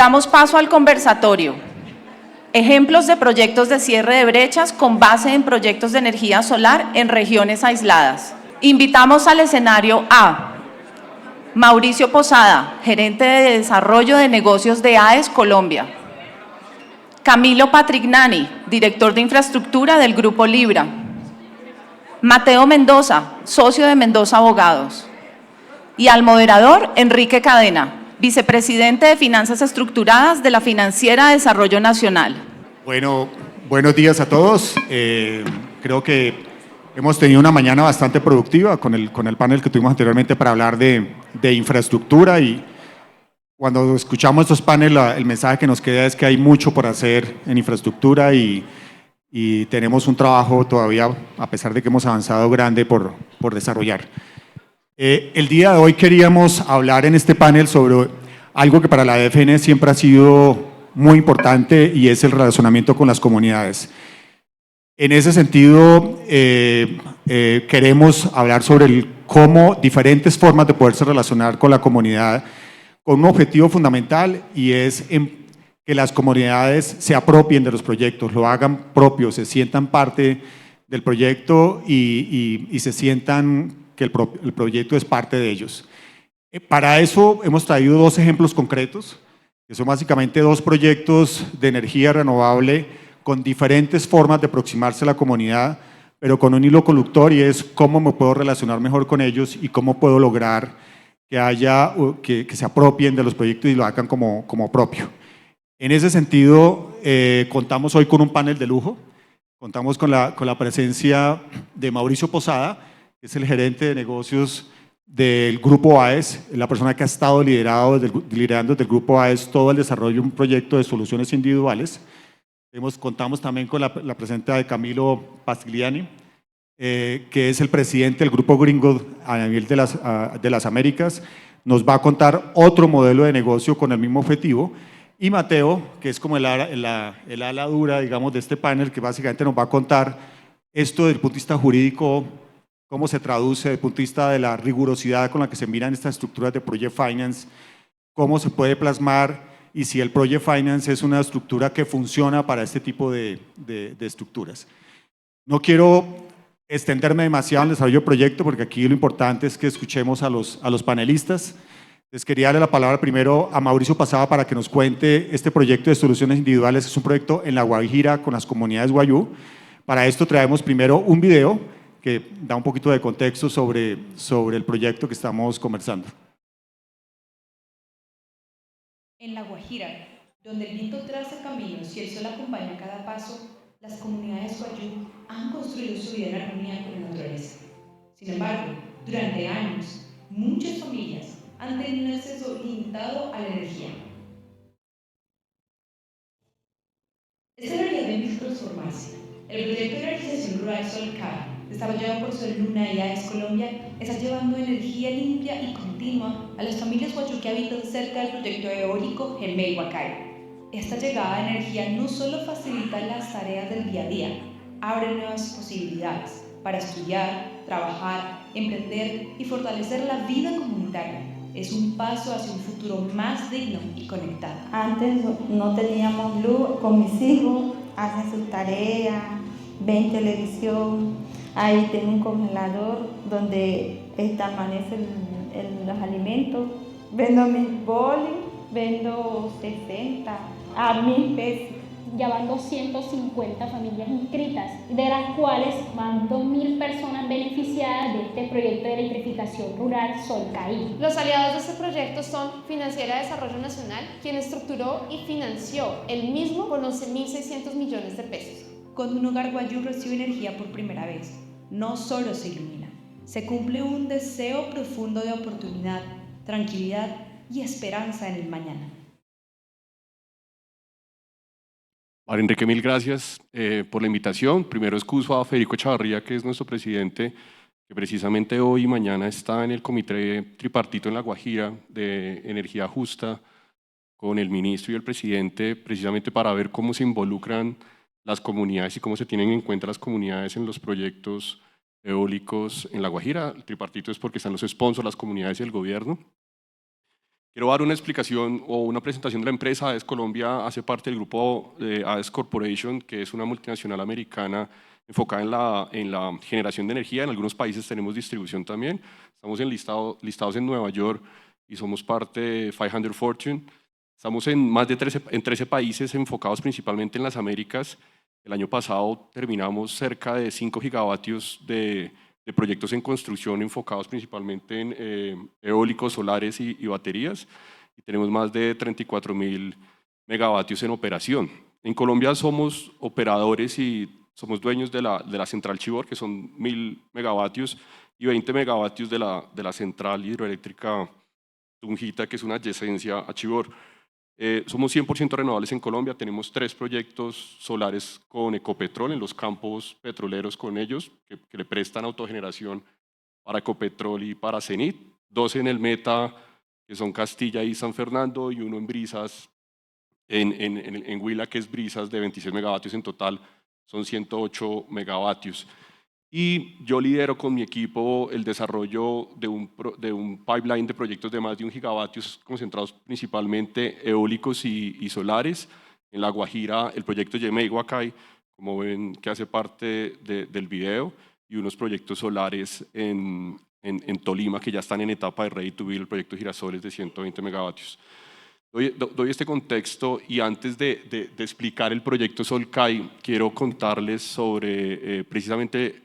Damos paso al conversatorio. Ejemplos de proyectos de cierre de brechas con base en proyectos de energía solar en regiones aisladas. Invitamos al escenario a Mauricio Posada, gerente de desarrollo de negocios de AES Colombia. Camilo Patrignani, director de infraestructura del Grupo Libra. Mateo Mendoza, socio de Mendoza Abogados. Y al moderador, Enrique Cadena, vicepresidente de Finanzas Estructuradas de la Financiera de Desarrollo Nacional. Bueno, buenos días a todos. Creo que hemos tenido una mañana bastante productiva con el panel que tuvimos anteriormente para hablar de infraestructura, y cuando escuchamos estos paneles el mensaje que nos queda es que hay mucho por hacer en infraestructura y tenemos un trabajo todavía, a pesar de que hemos avanzado, grande por desarrollar. El día de hoy queríamos hablar en este panel sobre algo que para la DFN siempre ha sido muy importante, y es el relacionamiento con las comunidades. En ese sentido, queremos hablar sobre cómo diferentes formas de poderse relacionar con la comunidad con un objetivo fundamental, y es que las comunidades se apropien de los proyectos, lo hagan propio, se sientan parte del proyecto y se sientan que el proyecto es parte de ellos. Para eso hemos traído dos ejemplos concretos, que son básicamente dos proyectos de energía renovable con diferentes formas de aproximarse a la comunidad, pero con un hilo conductor, y es cómo me puedo relacionar mejor con ellos y cómo puedo lograr que se apropien de los proyectos y lo hagan como propio. En ese sentido, contamos hoy con un panel de lujo. Contamos con la presencia de Mauricio Posada, que es el gerente de negocios del Grupo AES, la persona que ha estado liderando desde el Grupo AES todo el desarrollo de un proyecto de soluciones individuales. Contamos también con la presencia de Camilo Patrignani, que es el presidente del Grupo Gringo a nivel de las Américas. Nos va a contar otro modelo de negocio con el mismo objetivo. Y Mateo, que es como el ala dura, digamos, de este panel, que básicamente nos va a contar esto desde el punto de vista jurídico, cómo se traduce desde el punto de vista de la rigurosidad con la que se miran estas estructuras de Project Finance, cómo se puede plasmar, y si el Project Finance es una estructura que funciona para este tipo de estructuras. No quiero extenderme demasiado en el desarrollo del proyecto, porque aquí lo importante es que escuchemos a los panelistas. Les quería darle la palabra primero a Mauricio Posada para que nos cuente este proyecto de soluciones individuales. Es un proyecto en La Guajira con las comunidades Wayuu. Para esto traemos primero un video que da un poquito de contexto sobre el proyecto que estamos conversando. En La Guajira, donde el viento traza caminos y el sol acompaña cada paso, las comunidades Wayuu han construido su vida en armonía con la naturaleza. Sin embargo, durante años, muchas familias han tenido un acceso limitado a la energía. Esta realidad debe transformarse. El proyecto de energización rural Solcar, desarrollado por Sol Luna y AES Colombia, está llevando energía limpia y continua a las familias Wayuu que habitan cerca del proyecto eólico Gelmey Huacay. Esta llegada de energía no solo facilita las tareas del día a día, abre nuevas posibilidades para estudiar, trabajar, emprender y fortalecer la vida comunitaria. Es un paso hacia un futuro más digno y conectado. Antes no teníamos luz, con mis hijos hacen sus tareas, ven televisión, ahí tengo un congelador donde amanecen los alimentos, vendo mis bolis, vendo 60 a 1000 pesos. Ya van 250 familias inscritas, de las cuales van 2000 personas beneficiadas de este proyecto de electrificación rural Solcaí. Los aliados de este proyecto son Financiera de Desarrollo Nacional, quien estructuró y financió el mismo con 11.600 millones de pesos. Cuando un hogar Wayuu recibe energía por primera vez, no solo se ilumina, se cumple un deseo profundo de oportunidad, tranquilidad y esperanza en el mañana. Ahora, Enrique, mil gracias por la invitación. Primero excuso a Federico Chavarría, que es nuestro presidente, que precisamente hoy y mañana está en el comité tripartito en La Guajira de energía justa con el ministro y el presidente, precisamente para ver cómo se involucran las comunidades y cómo se tienen en cuenta las comunidades en los proyectos eólicos en La Guajira. El tripartito es porque están los sponsors, las comunidades y el gobierno. Quiero dar una explicación o una presentación de la empresa. AES Colombia hace parte del grupo de AES Corporation, que es una multinacional americana enfocada en la generación de energía. En algunos países tenemos distribución también. Estamos listados en Nueva York y somos parte de 500 Fortune. Estamos en más de 13 países enfocados principalmente en las Américas. El año pasado terminamos cerca de 5 gigavatios de proyectos en construcción enfocados principalmente en eólicos, solares y baterías, y tenemos más de 34.000 megavatios en operación. En Colombia somos operadores y somos dueños de la central Chivor, que son 1.000 megavatios, y 20 megavatios de la central hidroeléctrica Tunjita, que es una adyacencia a Chivor. Somos 100% renovables en Colombia, tenemos 3 proyectos solares con Ecopetrol en los campos petroleros con ellos, que le prestan autogeneración para Ecopetrol y para Cenit, 2 en el Meta, que son Castilla y San Fernando, y 1 en Brisas, en Huila, que es Brisas, de 26 megavatios en total, son 108 megavatios. Y yo lidero con mi equipo el desarrollo de un pipeline de proyectos de más de 1 gigavatios concentrados principalmente eólicos y solares. En La Guajira, el proyecto Yemey Huacay, como ven, que hace parte del video, y unos proyectos solares en Tolima que ya están en etapa de ready to build, el proyecto Girasoles de 120 megavatios. Doy este contexto y antes de explicar el proyecto Solcay, quiero contarles sobre precisamente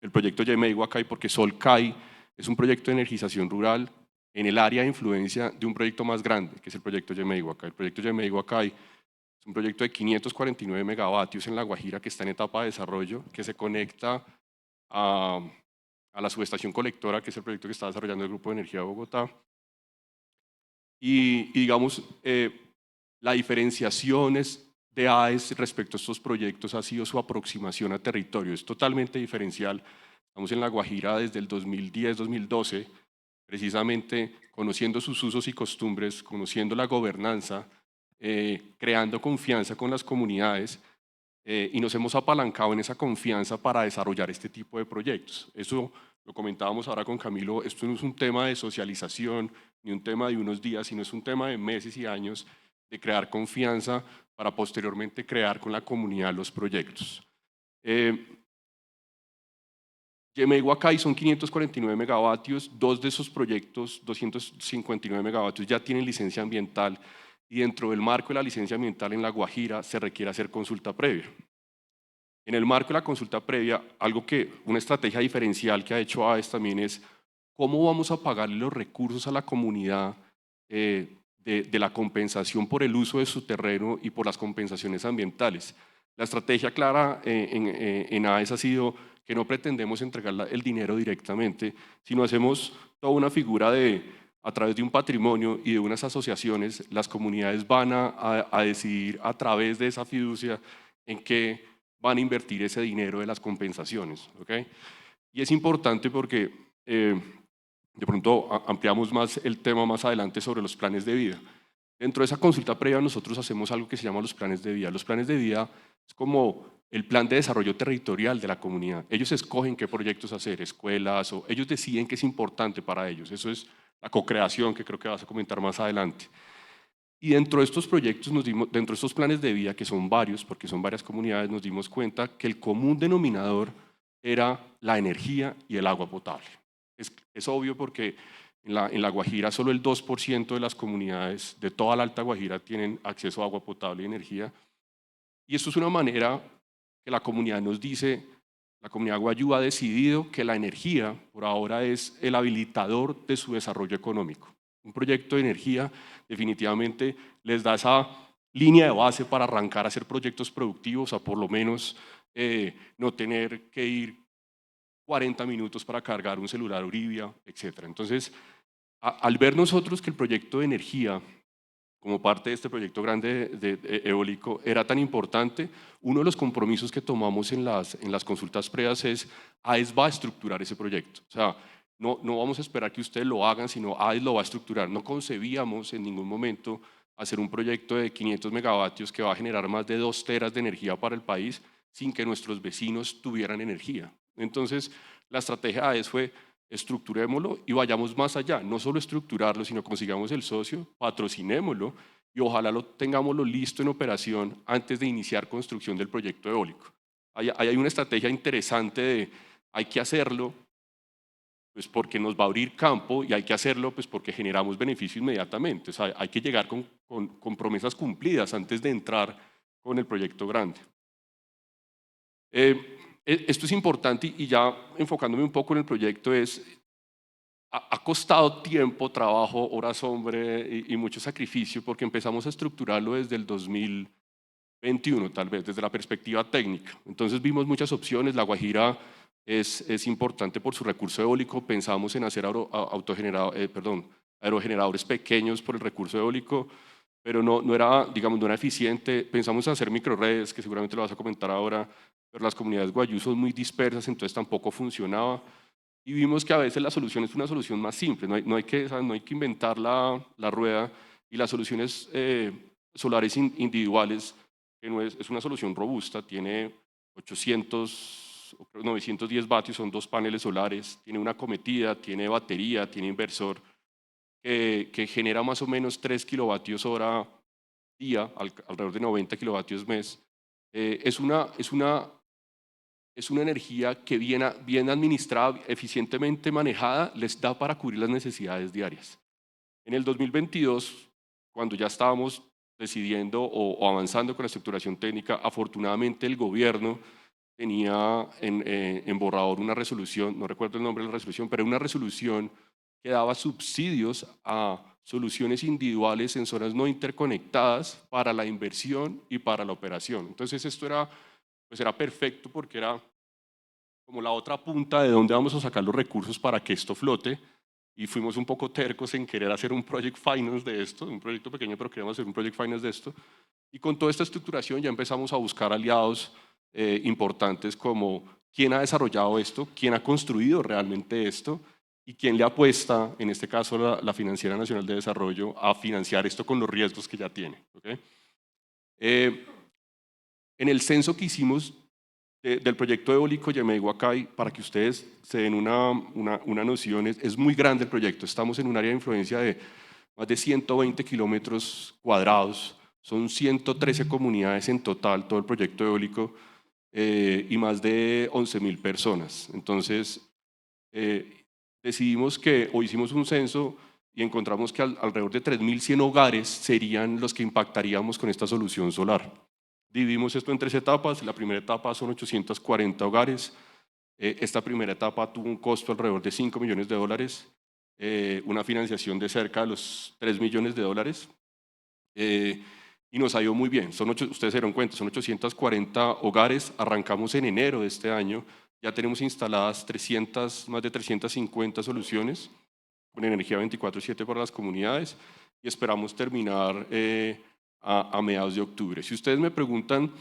el proyecto Yemey Huacay, porque Solcay es un proyecto de energización rural en el área de influencia de un proyecto más grande, que es el proyecto Yemey Huacay. El proyecto Yemey Huacay es un proyecto de 549 megavatios en La Guajira que está en etapa de desarrollo, que se conecta a la subestación colectora, que es el proyecto que está desarrollando el Grupo de Energía de Bogotá. Y digamos, la diferenciación de AES respecto a estos proyectos ha sido su aproximación a territorio. Es totalmente diferencial. Estamos en La Guajira desde el 2010-2012, precisamente conociendo sus usos y costumbres, conociendo la gobernanza, creando confianza con las comunidades, y nos hemos apalancado en esa confianza para desarrollar este tipo de proyectos. Eso lo comentábamos ahora con Camilo, esto no es un tema de socialización, ni un tema de unos días, sino es un tema de meses y años de crear confianza para posteriormente crear con la comunidad los proyectos. Yemey Huacay son 549 megavatios, 2 de esos proyectos, 259 megavatios, ya tienen licencia ambiental, y dentro del marco de la licencia ambiental en La Guajira se requiere hacer consulta previa. En el marco de la consulta previa, una estrategia diferencial que ha hecho AES también es cómo vamos a pagarle los recursos a la comunidad de la compensación por el uso de su terreno y por las compensaciones ambientales. La estrategia clara en AES ha sido que no pretendemos entregar el dinero directamente, sino hacemos toda una figura a través de un patrimonio y de unas asociaciones, las comunidades van a decidir a través de esa fiducia en qué van a invertir ese dinero de las compensaciones. ¿Okay? Y es importante porque de pronto ampliamos más el tema más adelante sobre los planes de vida. Dentro de esa consulta previa nosotros hacemos algo que se llama los planes de vida. Los planes de vida es como el plan de desarrollo territorial de la comunidad. Ellos escogen qué proyectos hacer, escuelas, o ellos deciden qué es importante para ellos. Eso es la co-creación que creo que vas a comentar más adelante. Y dentro de estos proyectos, dentro de estos planes de vida, que son varios, porque son varias comunidades, nos dimos cuenta que el común denominador era la energía y el agua potable. Es obvio porque en la Guajira solo el 2% de las comunidades de toda la Alta Guajira tienen acceso a agua potable y energía. Y esto es una manera que la comunidad nos dice, la comunidad guayú ha decidido que la energía por ahora es el habilitador de su desarrollo económico. Un proyecto de energía definitivamente les da esa línea de base para arrancar a hacer proyectos productivos, a por lo menos no tener que ir 40 minutos para cargar un celular Uribia, etc. Entonces, al ver nosotros que el proyecto de energía, como parte de este proyecto grande de eólico, era tan importante, uno de los compromisos que tomamos en las consultas previas es AES va a estructurar ese proyecto. O sea, no vamos a esperar que ustedes lo hagan, sino AES lo va a estructurar. No concebíamos en ningún momento hacer un proyecto de 500 megavatios que va a generar más de 2 teras de energía para el país sin que nuestros vecinos tuvieran energía. Entonces, la estrategia de AES fue estructurémoslo y vayamos más allá, no solo estructurarlo, sino consigamos el socio, patrocinémoslo y ojalá lo tengámoslo listo en operación antes de iniciar construcción del proyecto eólico. Ahí hay una estrategia interesante de hay que hacerlo pues porque nos va a abrir campo y hay que hacerlo pues porque generamos beneficio inmediatamente. O sea, hay que llegar con promesas cumplidas antes de entrar con el proyecto grande. Esto es importante y ya enfocándome un poco en el proyecto ha costado tiempo, trabajo, horas hombre y mucho sacrificio porque empezamos a estructurarlo desde el 2021, tal vez, desde la perspectiva técnica. Entonces vimos muchas opciones. La Guajira es importante por su recurso eólico. Pensamos en hacer aerogeneradores pequeños por el recurso eólico, pero no era, digamos, no era eficiente. Pensamos en hacer microredes, que seguramente lo vas a comentar ahora, pero las comunidades guayú son muy dispersas, entonces tampoco funcionaba. Y vimos que a veces la solución es una solución más simple, no hay que inventar la rueda, y las soluciones solares individuales, que no es una solución robusta, tiene 910 vatios, son 2 paneles solares, tiene una acometida, tiene batería, tiene inversor, que genera más o menos 3 kilovatios hora día, alrededor de 90 kilovatios mes. Es una energía que bien administrada, eficientemente manejada, les da para cubrir las necesidades diarias. En el 2022, cuando ya estábamos decidiendo o avanzando con la estructuración técnica, afortunadamente el gobierno tenía en borrador una resolución, no recuerdo el nombre de la resolución, pero una resolución que daba subsidios a soluciones individuales en zonas no interconectadas para la inversión y para la operación. Entonces esto era perfecto porque era como la otra punta de dónde vamos a sacar los recursos para que esto flote, y fuimos un poco tercos en querer hacer un project finance de esto, un proyecto pequeño, pero queríamos hacer un project finance de esto, y con toda esta estructuración ya empezamos a buscar aliados importantes como quién ha desarrollado esto, quién ha construido realmente esto y quién le apuesta, en este caso la Financiera Nacional de Desarrollo, a financiar esto con los riesgos que ya tiene. ¿Okay? En el censo que hicimos del proyecto eólico Yemey-Huacay, para que ustedes se den una noción, es muy grande el proyecto. Estamos en un área de influencia de más de 120 kilómetros cuadrados, son 113 comunidades en total, todo el proyecto eólico, y más de 11.000 personas. Entonces, decidimos hicimos un censo y encontramos que alrededor de 3.100 hogares serían los que impactaríamos con esta solución solar. Dividimos esto en 3 etapas. La primera etapa son 840 hogares. Esta primera etapa tuvo un costo alrededor de $5 millones, una financiación de cerca de los $3 millones, y nos ha ido muy bien. Ustedes se dieron cuenta, son 840 hogares. Arrancamos en enero de este año. Ya tenemos instaladas más de 350 soluciones con energía 24/7 para las comunidades y esperamos terminar a mediados de octubre. Si ustedes me preguntan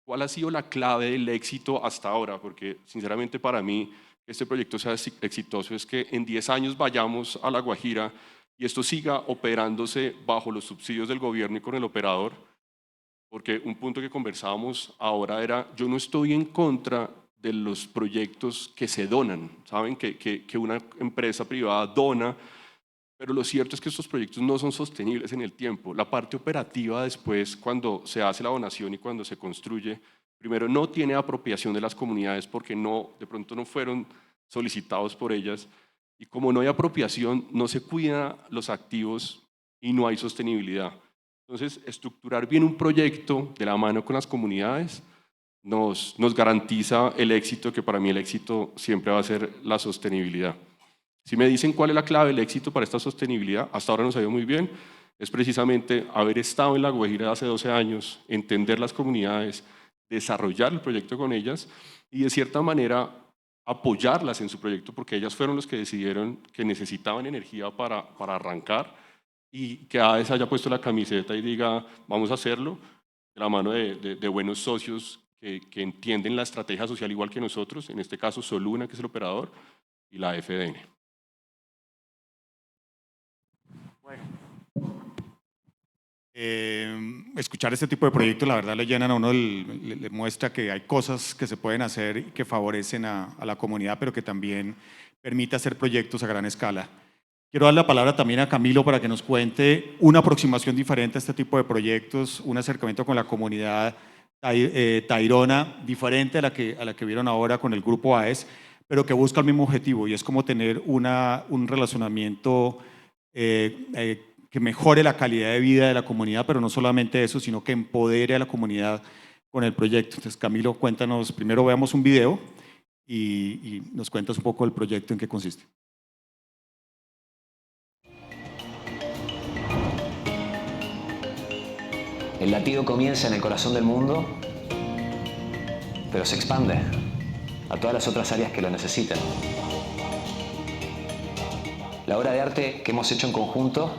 cuál ha sido la clave del éxito hasta ahora, porque sinceramente para mí este proyecto sea exitoso es que en 10 años vayamos a La Guajira y esto siga operándose bajo los subsidios del gobierno y con el operador, porque un punto que conversábamos ahora era, yo no estoy en contra de los proyectos que se donan, saben que una empresa privada dona, pero lo cierto es que estos proyectos no son sostenibles en el tiempo. La parte operativa después, cuando se hace la donación y cuando se construye, primero no tiene apropiación de las comunidades porque de pronto no fueron solicitados por ellas, y como no hay apropiación, no se cuidan los activos y no hay sostenibilidad. Entonces, estructurar bien un proyecto de la mano con las comunidades nos garantiza el éxito, que para mí el éxito siempre va a ser la sostenibilidad. Si me dicen cuál es la clave del éxito para esta sostenibilidad, hasta ahora nos ha ido muy bien, es precisamente haber estado en La Guajira hace 12 años, entender las comunidades, desarrollar el proyecto con ellas y de cierta manera apoyarlas en su proyecto, porque ellas fueron los que decidieron que necesitaban energía para arrancar, y que AES haya puesto la camiseta y diga vamos a hacerlo de la mano de buenos socios que entienden la estrategia social igual que nosotros, en este caso Soluna, que es el operador, y la FDN. Escuchar este tipo de proyectos la verdad le llenan a uno, le muestra que hay cosas que se pueden hacer y que favorecen a la comunidad, pero que también permite hacer proyectos a gran escala. Quiero dar la palabra también a Camilo para que nos cuente una aproximación diferente a este tipo de proyectos, un acercamiento con la comunidad tairona diferente a la que vieron ahora con el grupo AES, pero que busca el mismo objetivo, y es como tener un relacionamiento que mejore la calidad de vida de la comunidad, pero no solamente eso, sino que empodere a la comunidad con el proyecto. Entonces, Camilo, cuéntanos, primero veamos un video y nos cuentas un poco el proyecto, en qué consiste. El latido comienza en el corazón del mundo, pero se expande a todas las otras áreas que lo necesitan. La obra de arte que hemos hecho en conjunto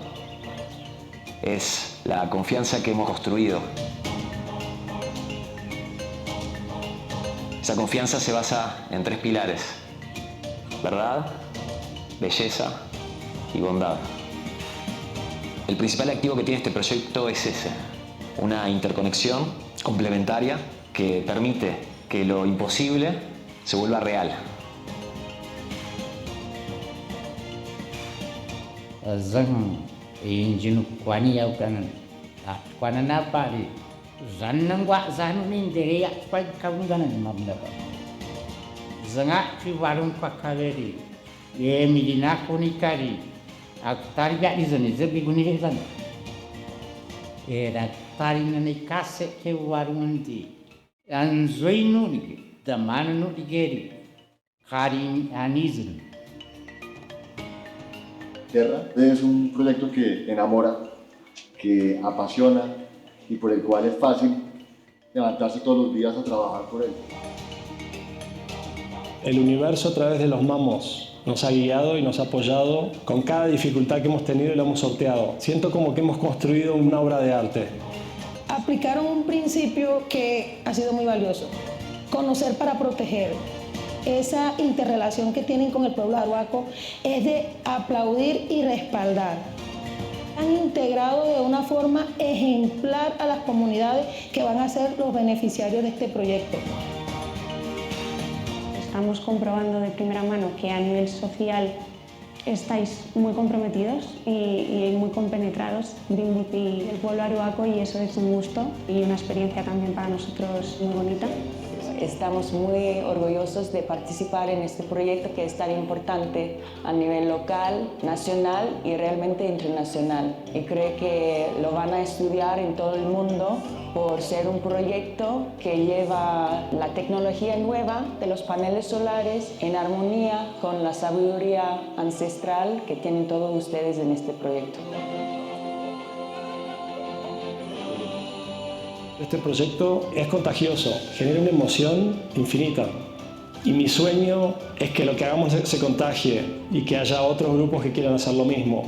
es la confianza que hemos construido. Esa confianza se basa en 3 pilares: verdad, belleza y bondad. El principal activo que tiene este proyecto es ese: una interconexión complementaria que permite que lo imposible se vuelva real. Zang injinu kwani yau kanan kwanana pari zanang wa zanu nin dere ya kwai kaun ganan mamda ba zanga fi warung pakaveri ye midina kunikari aktari ya di zani zebi guni zan era tari nani kase ke warunti anzoinu ni damanu digeri kari anizun. Terra es un proyecto que enamora, que apasiona y por el cual es fácil levantarse todos los días a trabajar por él. El universo a través de los mamos nos ha guiado y nos ha apoyado. Con cada dificultad que hemos tenido lo hemos sorteado. Siento como que hemos construido una obra de arte. Aplicaron un principio que ha sido muy valioso: conocer para proteger. Esa interrelación que tienen con el pueblo arhuaco es de aplaudir y respaldar. Han integrado de una forma ejemplar a las comunidades que van a ser los beneficiarios de este proyecto. Estamos comprobando de primera mano que a nivel social estáis muy comprometidos y muy compenetrados, Bimbuti y el pueblo arhuaco, y eso es un gusto y una experiencia también para nosotros muy bonita. Estamos muy orgullosos de participar en este proyecto que es tan importante a nivel local, nacional y realmente internacional. Y creo que lo van a estudiar en todo el mundo por ser un proyecto que lleva la tecnología nueva de los paneles solares en armonía con la sabiduría ancestral que tienen todos ustedes en este proyecto. Este proyecto es contagioso, genera una emoción infinita. Y mi sueño es que lo que hagamos se contagie y que haya otros grupos que quieran hacer lo mismo.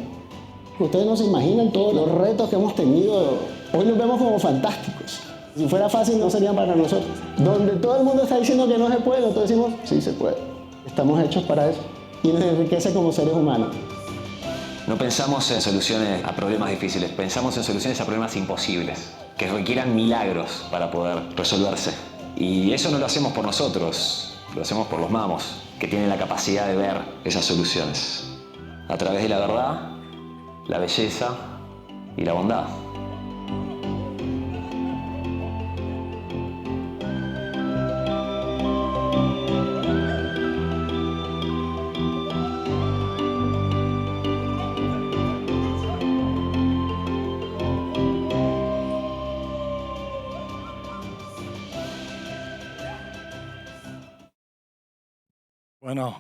Ustedes no se imaginan todos los retos que hemos tenido. Hoy nos vemos como fantásticos. Si fuera fácil no sería para nosotros. Donde todo el mundo está diciendo que no se puede, nosotros decimos sí se puede. Estamos hechos para eso y nos enriquece como seres humanos. No pensamos en soluciones a problemas difíciles, pensamos en soluciones a problemas imposibles, que requieran milagros para poder resolverse. Y eso no lo hacemos por nosotros, lo hacemos por los mamos, que tienen la capacidad de ver esas soluciones a través de la verdad, la belleza y la bondad.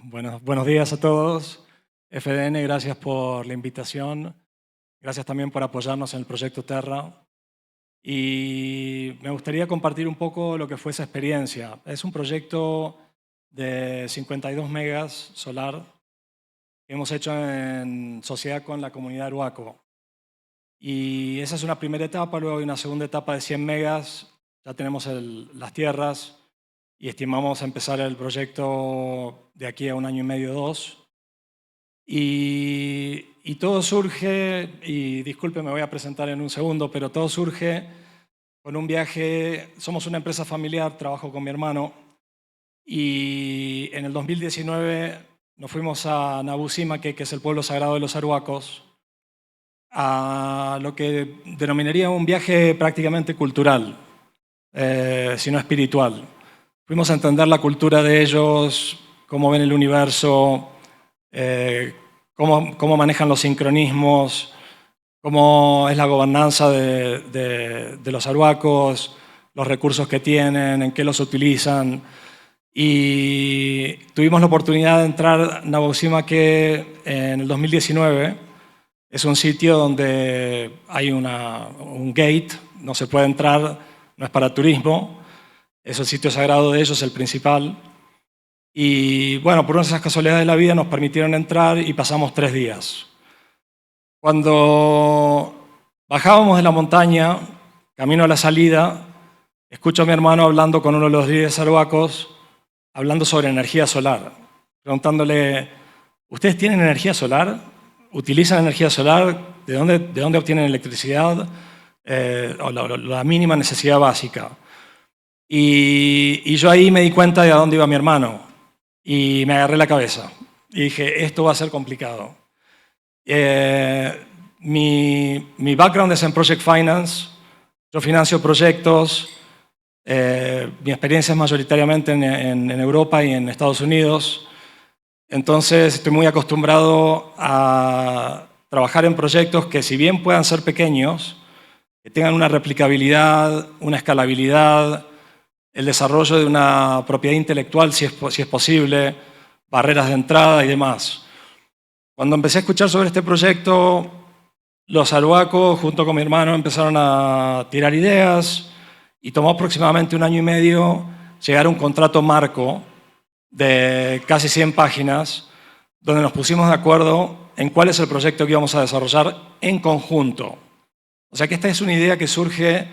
Bueno, buenos días a todos. FDN, gracias por la invitación. Gracias también por apoyarnos en el proyecto Terra. Y me gustaría compartir un poco lo que fue esa experiencia. Es un proyecto de 52 megas solar que hemos hecho en sociedad con la comunidad arhuaco. Y esa es una primera etapa, luego hay una segunda etapa de 100 megas. Ya tenemos las tierras y estimamos empezar el proyecto de aquí a 1 año y medio, 2. Y todo surge, y disculpe, me voy a presentar en un segundo, pero todo surge con un viaje. Somos una empresa familiar, trabajo con mi hermano, y en el 2019 nos fuimos a Nabu Simaque, que es el pueblo sagrado de los arhuacos, a lo que denominaría un viaje prácticamente cultural, si no espiritual. Fuimos a entender la cultura de ellos, cómo ven el universo, cómo manejan los sincronismos, cómo es la gobernanza de los arhuacos, los recursos que tienen, en qué los utilizan. Y tuvimos la oportunidad de entrar a Nabu Simaque en el 2019. Es un sitio donde hay un gate, no se puede entrar, no es para turismo. Es el sitio sagrado de ellos, el principal. Y bueno, por esas casualidades de la vida nos permitieron entrar y pasamos 3 días. Cuando bajábamos de la montaña, camino a la salida, escucho a mi hermano hablando con uno de los líderes arhuacos, hablando sobre energía solar, preguntándole, ¿ustedes tienen energía solar? ¿Utilizan energía solar? ¿De dónde obtienen electricidad? O la mínima necesidad básica. Y yo ahí me di cuenta de a dónde iba mi hermano y me agarré la cabeza y dije, esto va a ser complicado. Mi background es en Project Finance, yo financio proyectos, mi experiencia es mayoritariamente en Europa y en Estados Unidos, entonces estoy muy acostumbrado a trabajar en proyectos que si bien puedan ser pequeños, que tengan una replicabilidad, una escalabilidad, el desarrollo de una propiedad intelectual si es posible, barreras de entrada y demás. Cuando empecé a escuchar sobre este proyecto, los arhuacos, junto con mi hermano, empezaron a tirar ideas y tomó aproximadamente 1 año y medio llegar a un contrato marco de casi 100 páginas, donde nos pusimos de acuerdo en cuál es el proyecto que íbamos a desarrollar en conjunto. O sea que esta es una idea que surge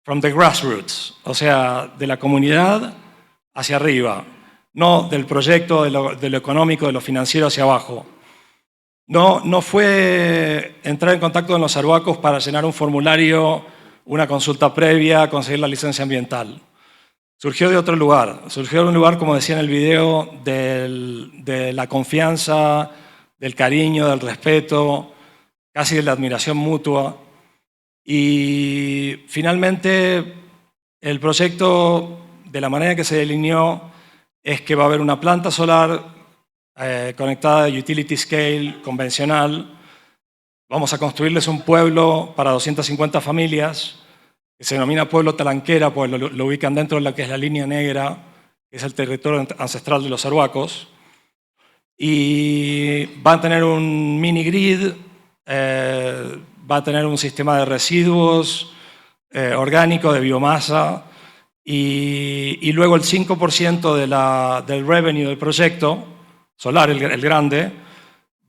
from the grassroots, o sea, de la comunidad hacia arriba, no del proyecto, de lo económico, de lo financiero hacia abajo. No fue entrar en contacto con los arhuacos para llenar un formulario, una consulta previa, conseguir la licencia ambiental. Surgió de otro lugar. Surgió de un lugar, como decía en el video, de la confianza, del cariño, del respeto, casi de la admiración mutua. Y finalmente el proyecto, de la manera que se delineó, es que va a haber una planta solar conectada a utility scale convencional. Vamos a construirles un pueblo para 250 familias, que se denomina Pueblo Talanquera, pues lo ubican dentro de lo que es la línea negra, que es el territorio ancestral de los arhuacos. Y van a tener un mini grid, va a tener un sistema de residuos orgánicos, de biomasa, y luego el 5% del revenue del proyecto solar, el grande,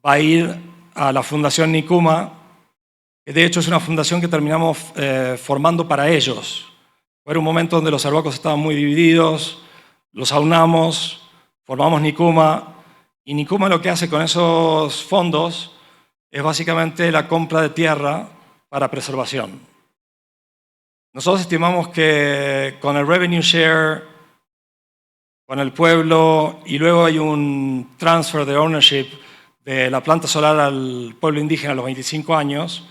va a ir a la Fundación Nicuma, que de hecho es una fundación que terminamos formando para ellos. Fue un momento donde los arhuacos estaban muy divididos, los aunamos, formamos Nicuma, y Nicuma lo que hace con esos fondos es básicamente la compra de tierra para preservación. Nosotros estimamos que con el revenue share, con el pueblo, y luego hay un transfer de ownership de la planta solar al pueblo indígena a los 25 años,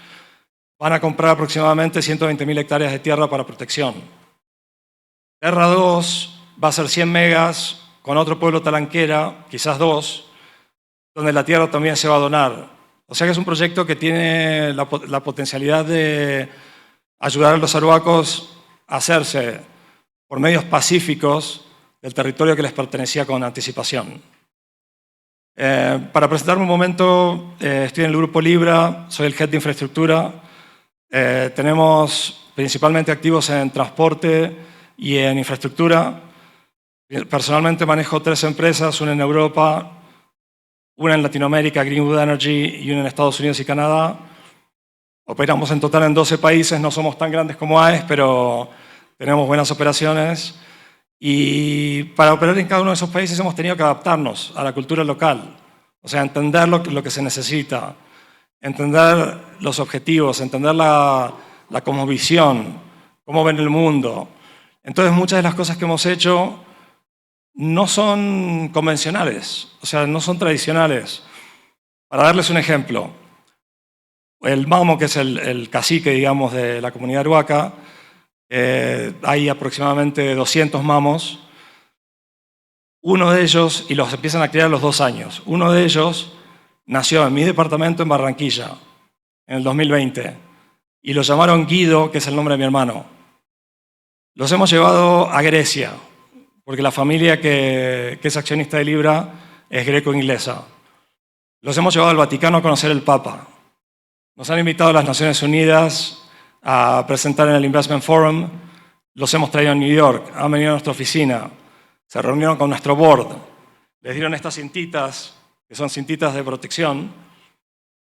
van a comprar aproximadamente 120.000 hectáreas de tierra para protección. Terra 2 va a ser 100 megas con otro pueblo talanquera, quizás 2, donde la tierra también se va a donar. O sea que es un proyecto que tiene la potencialidad de ayudar a los arhuacos a hacerse por medios pacíficos del territorio que les pertenecía con anticipación. Para presentarme un momento, estoy en el Grupo Libra, soy el head de infraestructura. Tenemos principalmente activos en transporte y en infraestructura. Personalmente manejo 3 empresas, una en Europa, una en Latinoamérica, Greenwood Energy, y una en Estados Unidos y Canadá. Operamos en total en 12 países, no somos tan grandes como AES, pero tenemos buenas operaciones. Y para operar en cada uno de esos países hemos tenido que adaptarnos a la cultura local, o sea, entender lo que se necesita, entender los objetivos, entender la cosmovisión, cómo ven el mundo. Entonces, muchas de las cosas que hemos hecho no son convencionales, o sea, no son tradicionales. Para darles un ejemplo, el mamo, que es el cacique, digamos, de la comunidad Arhuaca, hay aproximadamente 200 mamos. Uno de ellos, y los empiezan a criar a los 2 años, uno de ellos nació en mi departamento en Barranquilla, en el 2020, y lo llamaron Guido, que es el nombre de mi hermano. Los hemos llevado a Grecia, porque la familia que es accionista de Libra es greco-inglesa. Los hemos llevado al Vaticano a conocer el Papa. Nos han invitado a las Naciones Unidas a presentar en el Investment Forum. Los hemos traído a New York, han venido a nuestra oficina, se reunieron con nuestro board, les dieron estas cintitas, que son cintitas de protección,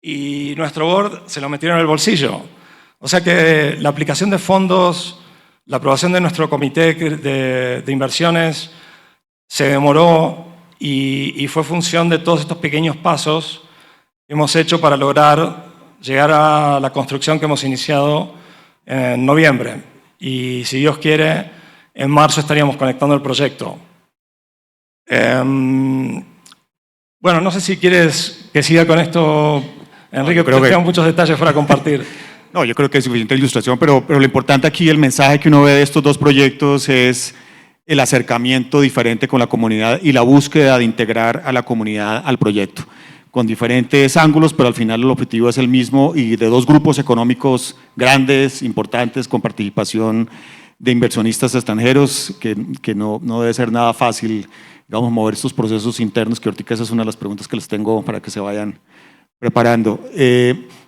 y nuestro board se lo metieron en el bolsillo. O sea que la aplicación de fondos, la aprobación de nuestro comité de inversiones se demoró y fue función de todos estos pequeños pasos que hemos hecho para lograr llegar a la construcción que hemos iniciado en noviembre. Y si Dios quiere, en marzo estaríamos conectando el proyecto. Bueno, no sé si quieres que siga con esto, Enrique, pero tengo muchos detalles para compartir. No, yo creo que es suficiente ilustración, pero lo importante aquí, el mensaje que uno ve de estos dos proyectos es el acercamiento diferente con la comunidad y la búsqueda de integrar a la comunidad al proyecto, con diferentes ángulos, pero al final el objetivo es el mismo y de dos grupos económicos grandes, importantes, con participación de inversionistas extranjeros, que no debe ser nada fácil, digamos, mover estos procesos internos, que ahorita esa es una de las preguntas que les tengo para que se vayan preparando.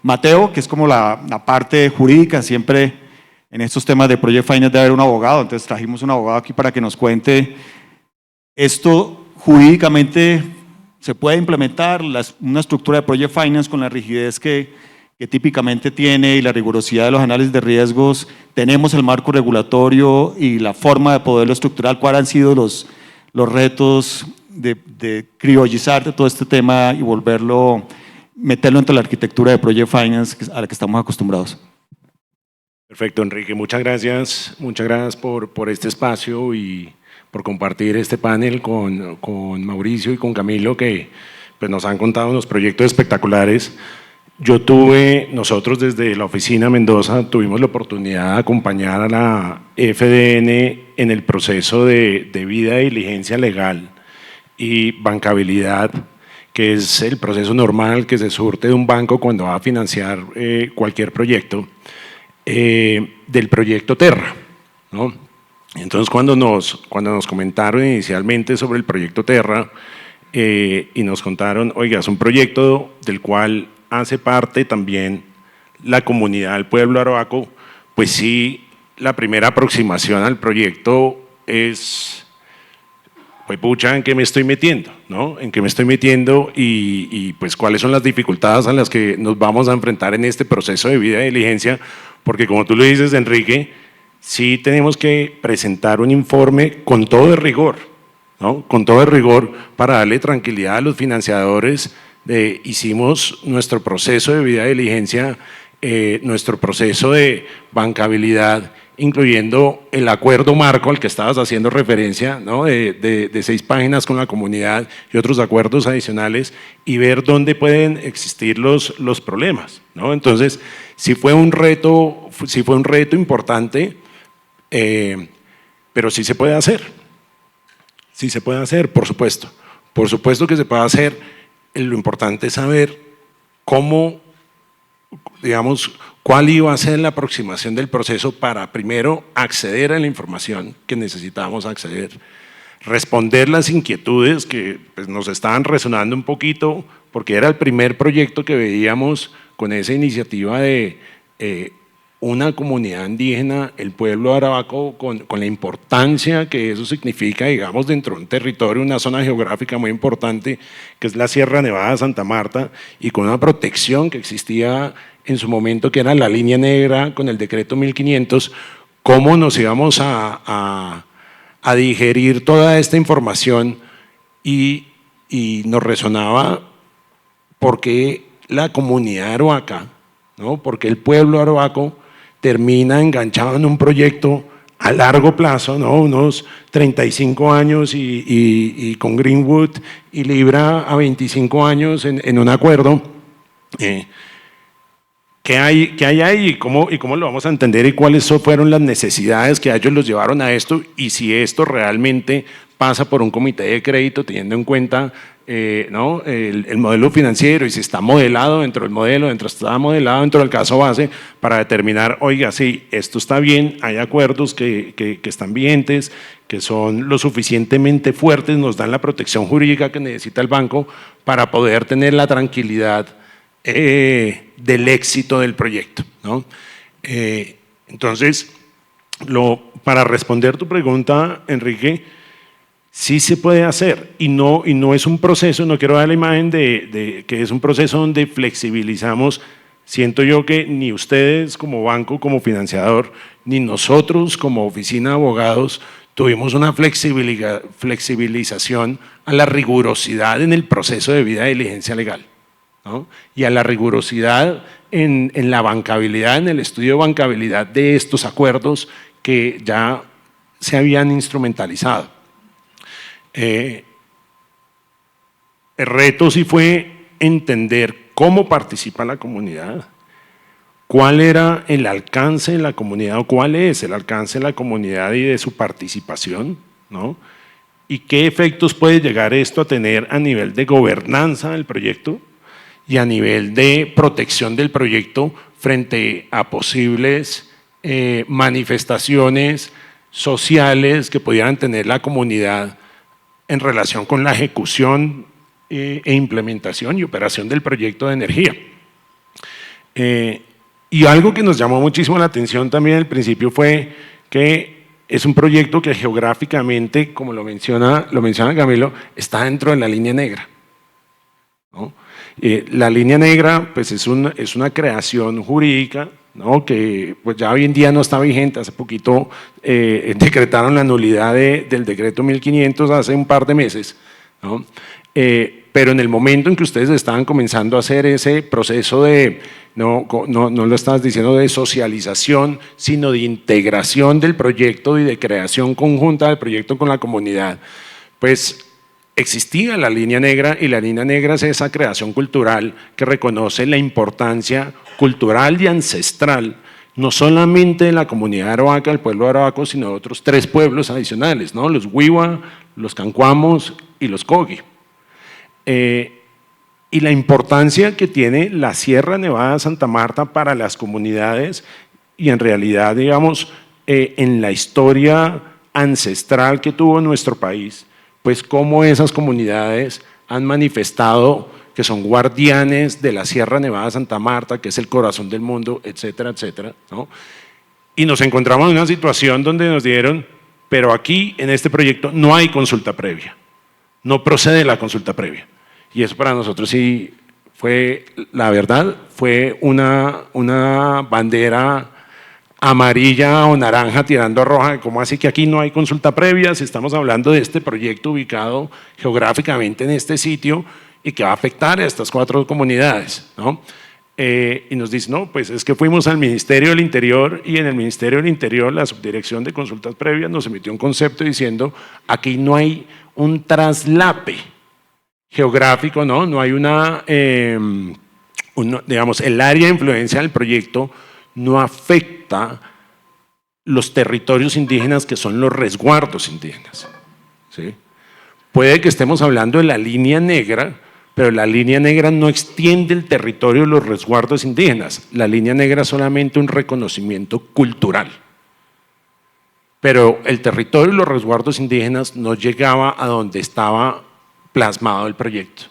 Mateo, que es como la parte jurídica, siempre en estos temas de Project Finance debe haber un abogado, entonces trajimos un abogado aquí para que nos cuente esto jurídicamente. ¿Se puede implementar una estructura de Project Finance con la rigidez que típicamente tiene y la rigurosidad de los análisis de riesgos? ¿Tenemos el marco regulatorio y la forma de poderlo estructurar? ¿Cuáles han sido los retos de criolizar de todo este tema y meterlo entre la arquitectura de Project Finance a la que estamos acostumbrados? Perfecto, Enrique. Muchas gracias por este espacio y por compartir este panel con Mauricio y con Camilo, que pues, nos han contado unos proyectos espectaculares. Nosotros desde la oficina Mendoza tuvimos la oportunidad de acompañar a la FDN en el proceso de debida diligencia legal y bancabilidad, que es el proceso normal que se surte de un banco cuando va a financiar cualquier proyecto, del proyecto Terra, ¿no? Entonces, cuando nos comentaron inicialmente sobre el proyecto Terra y nos contaron, oiga, es un proyecto del cual hace parte también la comunidad del pueblo arhuaco, pues sí, la primera aproximación al proyecto es, pues pucha, ¿en qué me estoy metiendo? ¿No? ¿En qué me estoy metiendo? Y pues cuáles son las dificultades a las que nos vamos a enfrentar en este proceso de debida diligencia, porque como tú lo dices, Enrique, sí tenemos que presentar un informe con todo el rigor, ¿no? Con todo el rigor para darle tranquilidad a los financiadores. Hicimos nuestro proceso de debida diligencia, nuestro proceso de bancabilidad, incluyendo el acuerdo marco al que estabas haciendo referencia, ¿no? de 6 páginas con la comunidad y otros acuerdos adicionales, y ver dónde pueden existir los problemas, ¿no? Entonces, sí fue un reto importante, pero sí se puede hacer. Sí se puede hacer, por supuesto. Por supuesto que se puede hacer. Lo importante es saber cómo, digamos, cuál iba a ser la aproximación del proceso para primero acceder a la información que necesitábamos acceder, responder las inquietudes que pues, nos estaban resonando un poquito, porque era el primer proyecto que veíamos con esa iniciativa de una comunidad indígena, el pueblo arhuaco, con la importancia que eso significa, digamos, dentro de un territorio, una zona geográfica muy importante, que es la Sierra Nevada de Santa Marta, y con una protección que existía en su momento, que era la línea negra con el decreto 1500, cómo nos íbamos a digerir toda esta información, y nos resonaba porque la comunidad arhuaca, ¿no? Porque el pueblo arhuaco termina enganchado en un proyecto a largo plazo, ¿no? Unos 35 años y con Greenwood y Libra a 25 años en un acuerdo. ¿Qué hay ahí y cómo lo vamos a entender y cuáles fueron las necesidades que a ellos los llevaron a esto y si esto realmente pasa por un comité de crédito teniendo en cuenta ¿no? el modelo financiero y si está modelado dentro del modelo, está modelado dentro del caso base para determinar, oiga, sí, esto está bien, hay acuerdos que están vigentes, que son lo suficientemente fuertes, nos dan la protección jurídica que necesita el banco para poder tener la tranquilidad del éxito del proyecto, ¿no? Entonces, para responder tu pregunta, Enrique, sí se puede hacer y no es un proceso, no quiero dar la imagen de que es un proceso donde flexibilizamos. Siento yo que ni ustedes como banco, como financiador, ni nosotros como oficina de abogados tuvimos una flexibilización a la rigurosidad en el proceso de vida de diligencia legal, ¿no? Y a la rigurosidad en la bancabilidad, en el estudio de bancabilidad de estos acuerdos que ya se habían instrumentalizado. El reto sí fue entender cómo participa la comunidad, cuál era el alcance de la comunidad o cuál es el alcance de la comunidad y de su participación, ¿no? Y qué efectos puede llegar esto a tener a nivel de gobernanza del proyecto y a nivel de protección del proyecto frente a posibles manifestaciones sociales que pudieran tener la comunidad en relación con la ejecución e implementación y operación del proyecto de energía. Y algo que nos llamó muchísimo la atención también al principio fue que es un proyecto que geográficamente, como lo menciona Camilo, está dentro de la línea negra, ¿no? La línea negra pues es una creación jurídica, ¿no? Que pues ya hoy en día no está vigente. Hace poquito decretaron la nulidad del decreto 1500 hace un par de meses, ¿no? Pero en el momento en que ustedes estaban comenzando a hacer ese proceso de, no lo estabas diciendo de socialización, sino de integración del proyecto y de creación conjunta del proyecto con la comunidad, pues existía la línea negra y la línea negra es esa creación cultural que reconoce la importancia cultural y ancestral, no solamente de la comunidad arhuaca, del pueblo arhuaco, sino de otros 3 pueblos adicionales, ¿no? Los Wiwa, los Cancuamos y los Cogi. Y la importancia que tiene la Sierra Nevada de Santa Marta para las comunidades y en realidad, digamos, en la historia ancestral que tuvo nuestro país, pues cómo esas comunidades han manifestado que son guardianes de la Sierra Nevada de Santa Marta, que es el corazón del mundo, etcétera, etcétera, ¿no? Y nos encontramos en una situación donde nos dijeron, pero aquí en este proyecto no hay consulta previa, no procede la consulta previa. Y eso para nosotros sí fue, la verdad, fue una bandera amarilla o naranja tirando a roja, ¿cómo así que aquí no hay consulta previa? Si estamos hablando de este proyecto ubicado geográficamente en este sitio y que va a afectar a estas 4 comunidades, ¿no? Y nos dice, no, pues es que fuimos al Ministerio del Interior y en el Ministerio del Interior la Subdirección de Consultas Previas nos emitió un concepto diciendo, aquí no hay un traslape geográfico, ¿no? No hay digamos, el área de influencia del proyecto no afecta los territorios indígenas que son los resguardos indígenas, ¿sí? Puede que estemos hablando de la línea negra, pero la línea negra no extiende el territorio de los resguardos indígenas. La línea negra es solamente un reconocimiento cultural. Pero el territorio de los resguardos indígenas no llegaba a donde estaba plasmado el proyecto.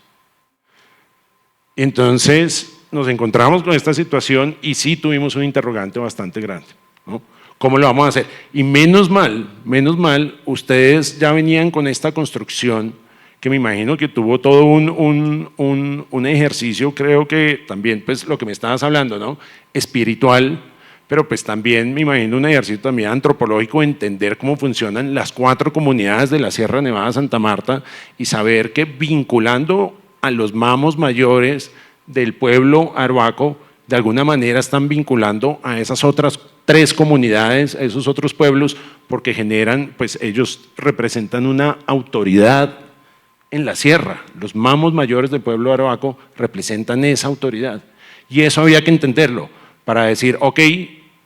Entonces nos encontramos con esta situación y sí tuvimos un interrogante bastante grande, ¿no? ¿Cómo lo vamos a hacer? Y menos mal, ustedes ya venían con esta construcción que me imagino que tuvo todo un ejercicio, creo que también, pues lo que me estabas hablando, ¿no? Espiritual, pero pues también me imagino un ejercicio también antropológico, entender cómo funcionan las 4 comunidades de la Sierra Nevada de Santa Marta y saber que vinculando a los mamos mayores del pueblo arhuaco, de alguna manera están vinculando a esas otras 3 comunidades a esos otros pueblos porque generan, pues ellos representan una autoridad en la sierra. Los mamos mayores del pueblo de Arhuaco representan esa autoridad. Y eso había que entenderlo para decir, ok,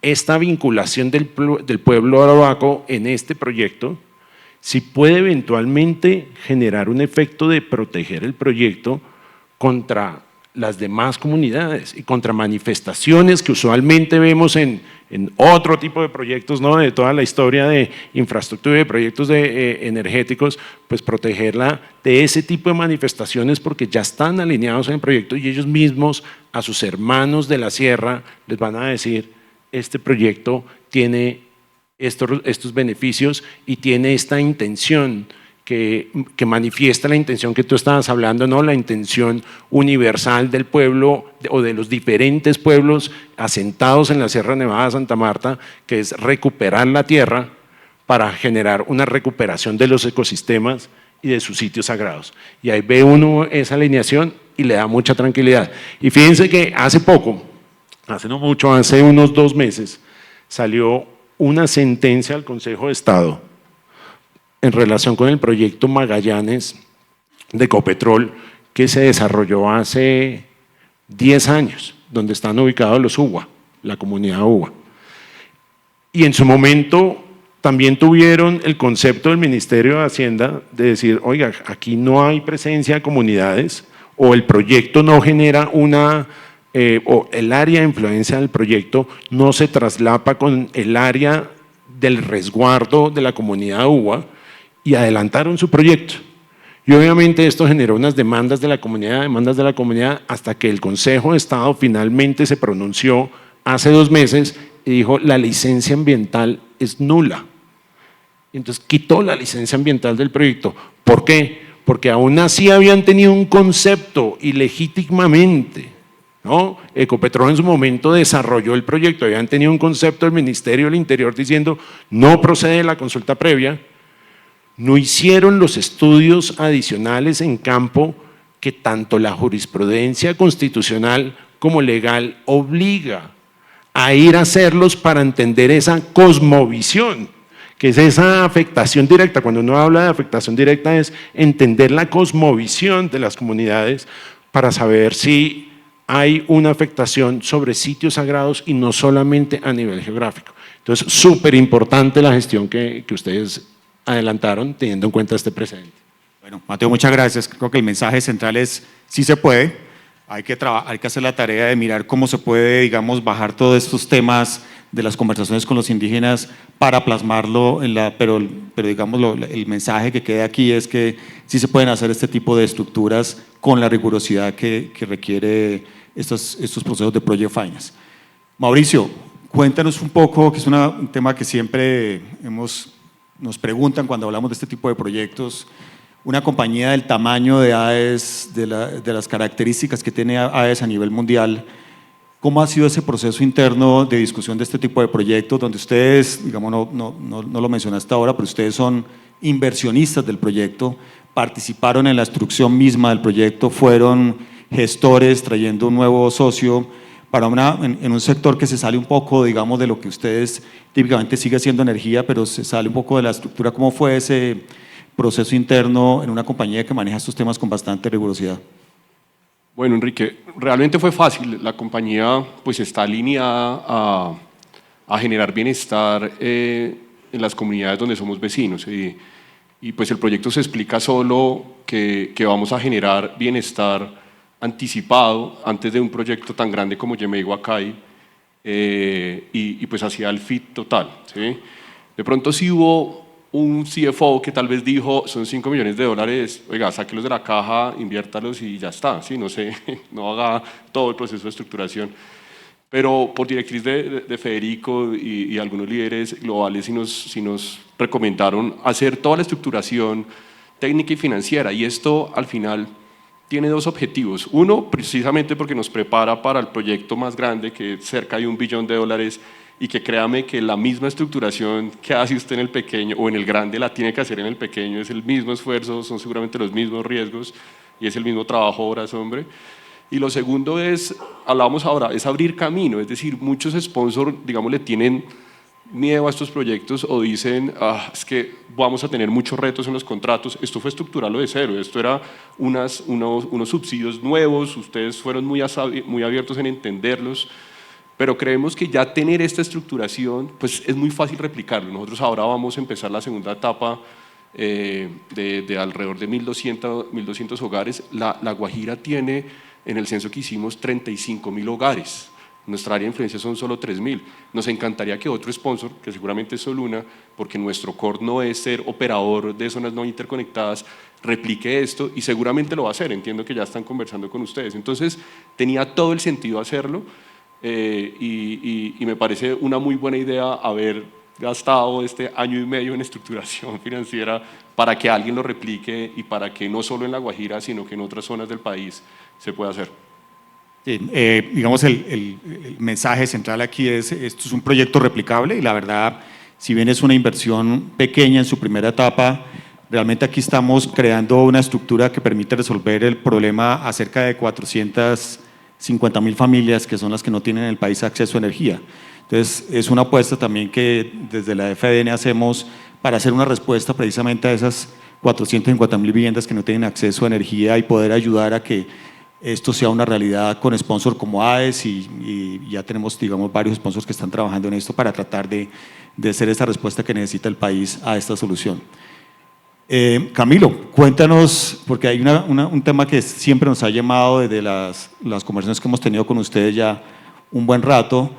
esta vinculación del pueblo de Arhuaco en este proyecto, si puede eventualmente generar un efecto de proteger el proyecto contra las demás comunidades y contra manifestaciones que usualmente vemos en otro tipo de proyectos, ¿no? De toda la historia de infraestructura y de proyectos energéticos, pues protegerla de ese tipo de manifestaciones porque ya están alineados en el proyecto y ellos mismos a sus hermanos de la sierra les van a decir, este proyecto tiene estos beneficios y tiene esta intención que manifiesta la intención que tú estabas hablando, ¿no? La intención universal del pueblo o de los diferentes pueblos asentados en la Sierra Nevada de Santa Marta, que es recuperar la tierra para generar una recuperación de los ecosistemas y de sus sitios sagrados. Y ahí ve uno esa alineación y le da mucha tranquilidad. Y fíjense que hace poco, hace no mucho, hace unos 2 meses, salió una sentencia al Consejo de Estado en relación con el proyecto Magallanes de Ecopetrol que se desarrolló hace 10 años, donde están ubicados los UWA, la comunidad UWA. Y en su momento también tuvieron el concepto del Ministerio de Hacienda de decir, oiga, aquí no hay presencia de comunidades o el proyecto no genera o el área de influencia del proyecto no se traslapa con el área del resguardo de la comunidad UWA, y adelantaron su proyecto. Y obviamente esto generó unas demandas de la comunidad, hasta que el Consejo de Estado finalmente se pronunció hace 2 meses y dijo la licencia ambiental es nula. Y entonces quitó la licencia ambiental del proyecto. ¿Por qué? Porque aún así habían tenido un concepto ilegítimamente, ¿no? Ecopetrol en su momento desarrolló el proyecto, habían tenido un concepto del Ministerio del Interior diciendo no procede la consulta previa. No hicieron los estudios adicionales en campo que tanto la jurisprudencia constitucional como legal obliga a ir a hacerlos para entender esa cosmovisión, que es esa afectación directa. Cuando uno habla de afectación directa es entender la cosmovisión de las comunidades para saber si hay una afectación sobre sitios sagrados y no solamente a nivel geográfico. Entonces, súper importante la gestión que ustedes adelantaron teniendo en cuenta este precedente. Bueno, Mateo, muchas gracias. Creo que el mensaje central es sí se puede, hay que hacer la tarea de mirar cómo se puede, digamos, bajar todos estos temas de las conversaciones con los indígenas para plasmarlo pero digamos, el mensaje que queda aquí es que sí se pueden hacer este tipo de estructuras con la rigurosidad que requiere estos procesos de Project Finance. Mauricio, cuéntanos un poco, que es un tema que siempre nos preguntan cuando hablamos de este tipo de proyectos, una compañía del tamaño de AES, de las características que tiene AES a nivel mundial, ¿cómo ha sido ese proceso interno de discusión de este tipo de proyectos donde ustedes, digamos, no lo mencionaste ahora, pero ustedes son inversionistas del proyecto, participaron en la instrucción misma del proyecto, fueron gestores trayendo un nuevo socio, en un sector que se sale un poco, digamos, de lo que ustedes típicamente sigue siendo energía, pero se sale un poco de la estructura? ¿Cómo fue ese proceso interno en una compañía que maneja estos temas con bastante rigurosidad? Bueno, Enrique, realmente fue fácil. La compañía pues está alineada a generar bienestar en las comunidades donde somos vecinos y pues el proyecto se explica solo que vamos a generar bienestar anticipado antes de un proyecto tan grande como Yemey Huacay y pues hacia el fit total, ¿sí? De pronto sí hubo un CFO que tal vez dijo son $5 millones, oiga, sáquelos de la caja, inviértalos y ya está, ¿sí? No sé, no haga todo el proceso de estructuración. Pero por directriz de Federico y algunos líderes globales sí nos recomendaron hacer toda la estructuración técnica y financiera, y esto al final tiene 2 objetivos. Uno, precisamente porque nos prepara para el proyecto más grande, que es cerca de $1 billón, y que créame que la misma estructuración que hace usted en el pequeño o en el grande la tiene que hacer en el pequeño, es el mismo esfuerzo, son seguramente los mismos riesgos y es el mismo trabajo horas hombre. Y lo segundo es, hablábamos ahora, es abrir camino, es decir, muchos sponsors, digamos, le tienen miedo a estos proyectos o dicen, es que vamos a tener muchos retos en los contratos. Esto fue estructurarlo de cero, esto era unos subsidios nuevos, ustedes fueron muy abiertos en entenderlos, pero creemos que ya tener esta estructuración, pues es muy fácil replicarlo. Nosotros ahora vamos a empezar la segunda etapa de alrededor de 1.200 hogares. La Guajira tiene, en el censo que hicimos, 35.000 hogares. Nuestra área de influencia son solo 3.000. Nos encantaría que otro sponsor, que seguramente es Soluna, porque nuestro core no es ser operador de zonas no interconectadas, replique esto y seguramente lo va a hacer. Entiendo que ya están conversando con ustedes. Entonces, tenía todo el sentido hacerlo y me parece una muy buena idea haber gastado este año y medio en estructuración financiera para que alguien lo replique y para que no solo en La Guajira, sino que en otras zonas del país se pueda hacer. Sí, digamos, el mensaje central aquí es, esto es un proyecto replicable y la verdad, si bien es una inversión pequeña en su primera etapa, realmente aquí estamos creando una estructura que permite resolver el problema a cerca de 450.000 familias que son las que no tienen en el país acceso a energía. Entonces, es una apuesta también que desde la FDN hacemos para hacer una respuesta precisamente a esas 450.000 viviendas que no tienen acceso a energía y poder ayudar a que esto sea una realidad con sponsors como AES y ya tenemos, digamos, varios sponsors que están trabajando en esto para tratar de hacer esa respuesta que necesita el país a esta solución. Camilo, cuéntanos, porque hay un tema que siempre nos ha llamado desde las conversaciones que hemos tenido con ustedes ya un buen rato,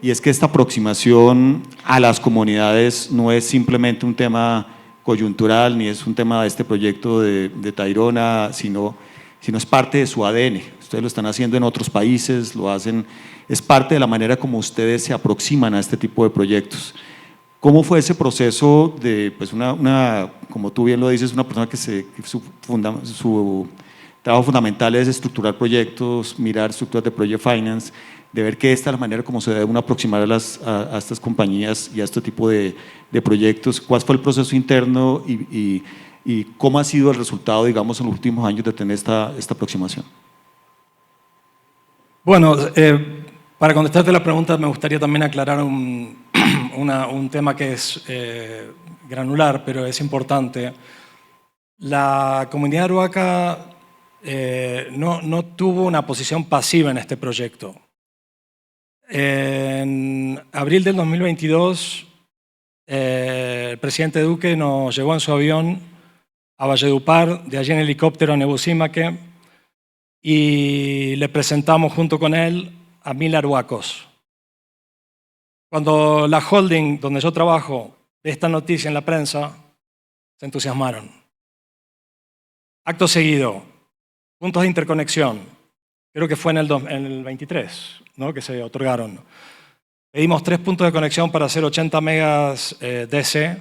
y es que esta aproximación a las comunidades no es simplemente un tema coyuntural, ni es un tema de este proyecto de Tayrona, sino es parte de su ADN. Ustedes lo están haciendo en otros países, lo hacen, es parte de la manera como ustedes se aproximan a este tipo de proyectos. ¿Cómo fue ese proceso de, pues como tú bien lo dices, una persona que su trabajo fundamental es estructurar proyectos, mirar estructuras de project finance, de ver que esta es la manera como se debe uno aproximar a estas compañías y a este tipo de proyectos? ¿Cuál fue el proceso interno y cómo ha sido el resultado, digamos, en los últimos años de tener esta aproximación? Bueno, para contestarte la pregunta me gustaría también aclarar un tema que es granular, pero es importante. La comunidad Arhuaca no tuvo una posición pasiva en este proyecto. En abril del 2022, el presidente Duque nos llevó en su avión a Valledupar, de allí en helicóptero a Nebusímaque, y le presentamos junto con él a 1.000 arhuacos. Cuando la holding donde yo trabajo ve esta noticia en la prensa, se entusiasmaron. Acto seguido, puntos de interconexión, creo que fue en el 23, ¿no?, que se otorgaron. Pedimos 3 puntos de conexión para hacer 80 megas DC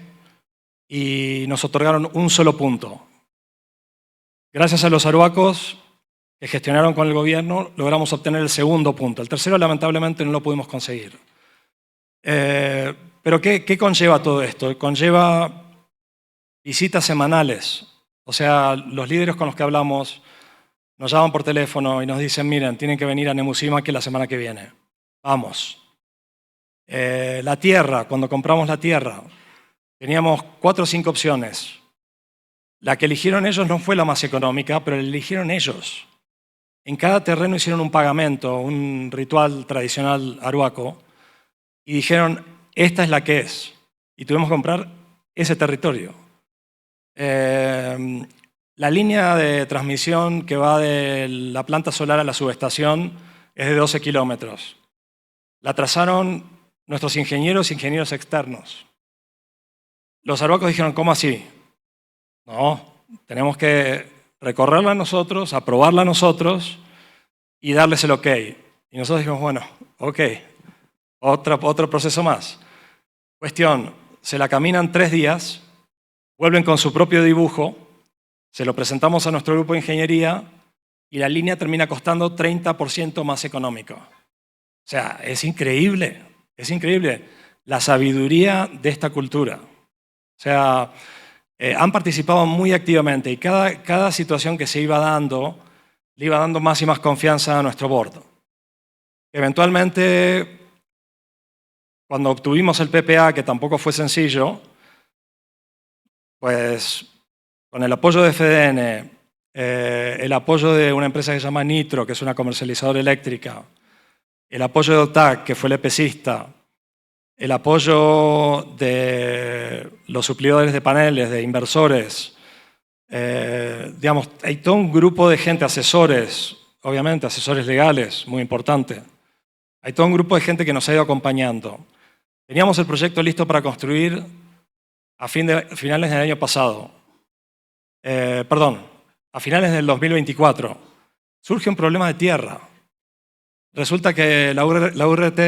y nos otorgaron un solo punto. Gracias a los arhuacos que gestionaron con el gobierno, logramos obtener el segundo punto. El tercero, lamentablemente, no lo pudimos conseguir. Pero ¿qué conlleva todo esto? Conlleva visitas semanales. O sea, los líderes con los que hablamos nos llaman por teléfono y nos dicen, miren, tienen que venir a Nebusímaque la semana que viene. Vamos. La tierra, cuando compramos la tierra, teníamos 4 o 5 opciones. La que eligieron ellos no fue la más económica, pero la eligieron ellos. En cada terreno hicieron un pagamento, un ritual tradicional arhuaco, y dijeron, esta es la que es. Y tuvimos que comprar ese territorio. La línea de transmisión que va de la planta solar a la subestación es de 12 kilómetros. La trazaron nuestros ingenieros externos. Los arhuacos dijeron, ¿cómo así? No, tenemos que recorrerla nosotros, aprobarla nosotros y darles el ok. Y nosotros dijimos, bueno, ok, otro proceso más. Cuestión, se la caminan 3 días, vuelven con su propio dibujo, se lo presentamos a nuestro grupo de ingeniería y la línea termina costando 30% más económico. O sea, es increíble la sabiduría de esta cultura. O sea, han participado muy activamente y cada situación que se iba dando le iba dando más y más confianza a nuestro board. Eventualmente, cuando obtuvimos el PPA, que tampoco fue sencillo, pues con el apoyo de FDN, el apoyo de una empresa que se llama Nitro, que es una comercializadora eléctrica, el apoyo de OTAC, que fue el EPCista, el apoyo de los suplidores de paneles, de inversores, digamos, hay todo un grupo de gente, asesores, obviamente, asesores legales, muy importante. Hay todo un grupo de gente que nos ha ido acompañando. Teníamos el proyecto listo para construir a finales del año pasado. A finales del 2024. Surge un problema de tierra. Resulta que la URT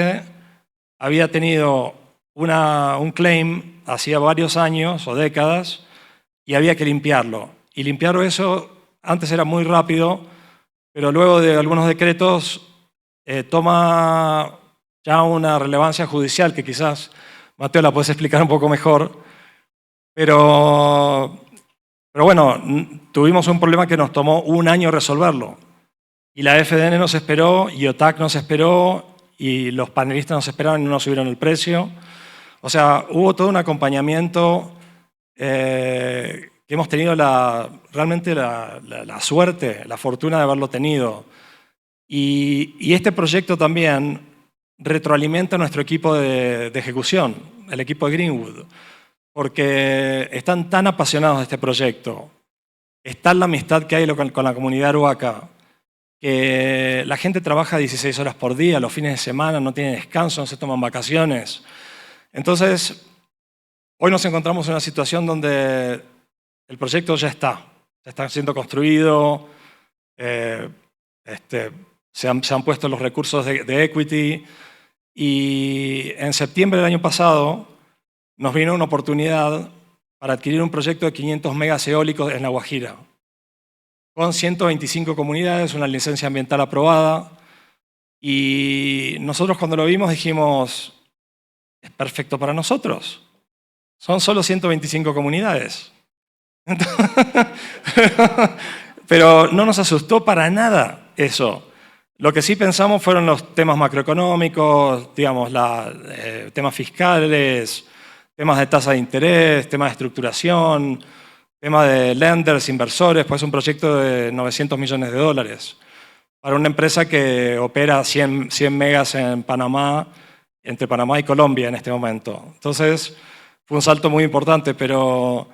había tenido un claim hacía varios años o décadas y había que limpiarlo. Y limpiar eso antes era muy rápido, pero luego de algunos decretos toma ya una relevancia judicial que quizás, Mateo, la puedes explicar un poco mejor. Pero bueno, tuvimos un problema que nos tomó un año resolverlo. Y la FDN nos esperó, y OTAC nos esperó, y los panelistas nos esperaron y no nos subieron el precio. O sea, hubo todo un acompañamiento que hemos tenido realmente la suerte, la fortuna de haberlo tenido. Y este proyecto también retroalimenta a nuestro equipo de ejecución, el equipo de Greenwood, porque están tan apasionados de este proyecto, está la amistad que hay con la comunidad Aruaca, que la gente trabaja 16 horas por día, los fines de semana, no tienen descanso, no se toman vacaciones. Entonces, hoy nos encontramos en una situación donde el proyecto ya está siendo construido, se han puesto los recursos de equity, y en septiembre del año pasado nos vino una oportunidad para adquirir un proyecto de 500 megas eólicos en La Guajira, con 125 comunidades, una licencia ambiental aprobada, y nosotros cuando lo vimos dijimos, es perfecto para nosotros, son solo 125 comunidades. Pero no nos asustó para nada eso. Lo que sí pensamos fueron los temas macroeconómicos, digamos, temas fiscales, temas de tasa de interés, temas de estructuración, temas de lenders, inversores, pues es un proyecto de 900 millones de dólares para una empresa que opera 100 megas en Panamá, entre Panamá y Colombia en este momento. Entonces, fue un salto muy importante, pero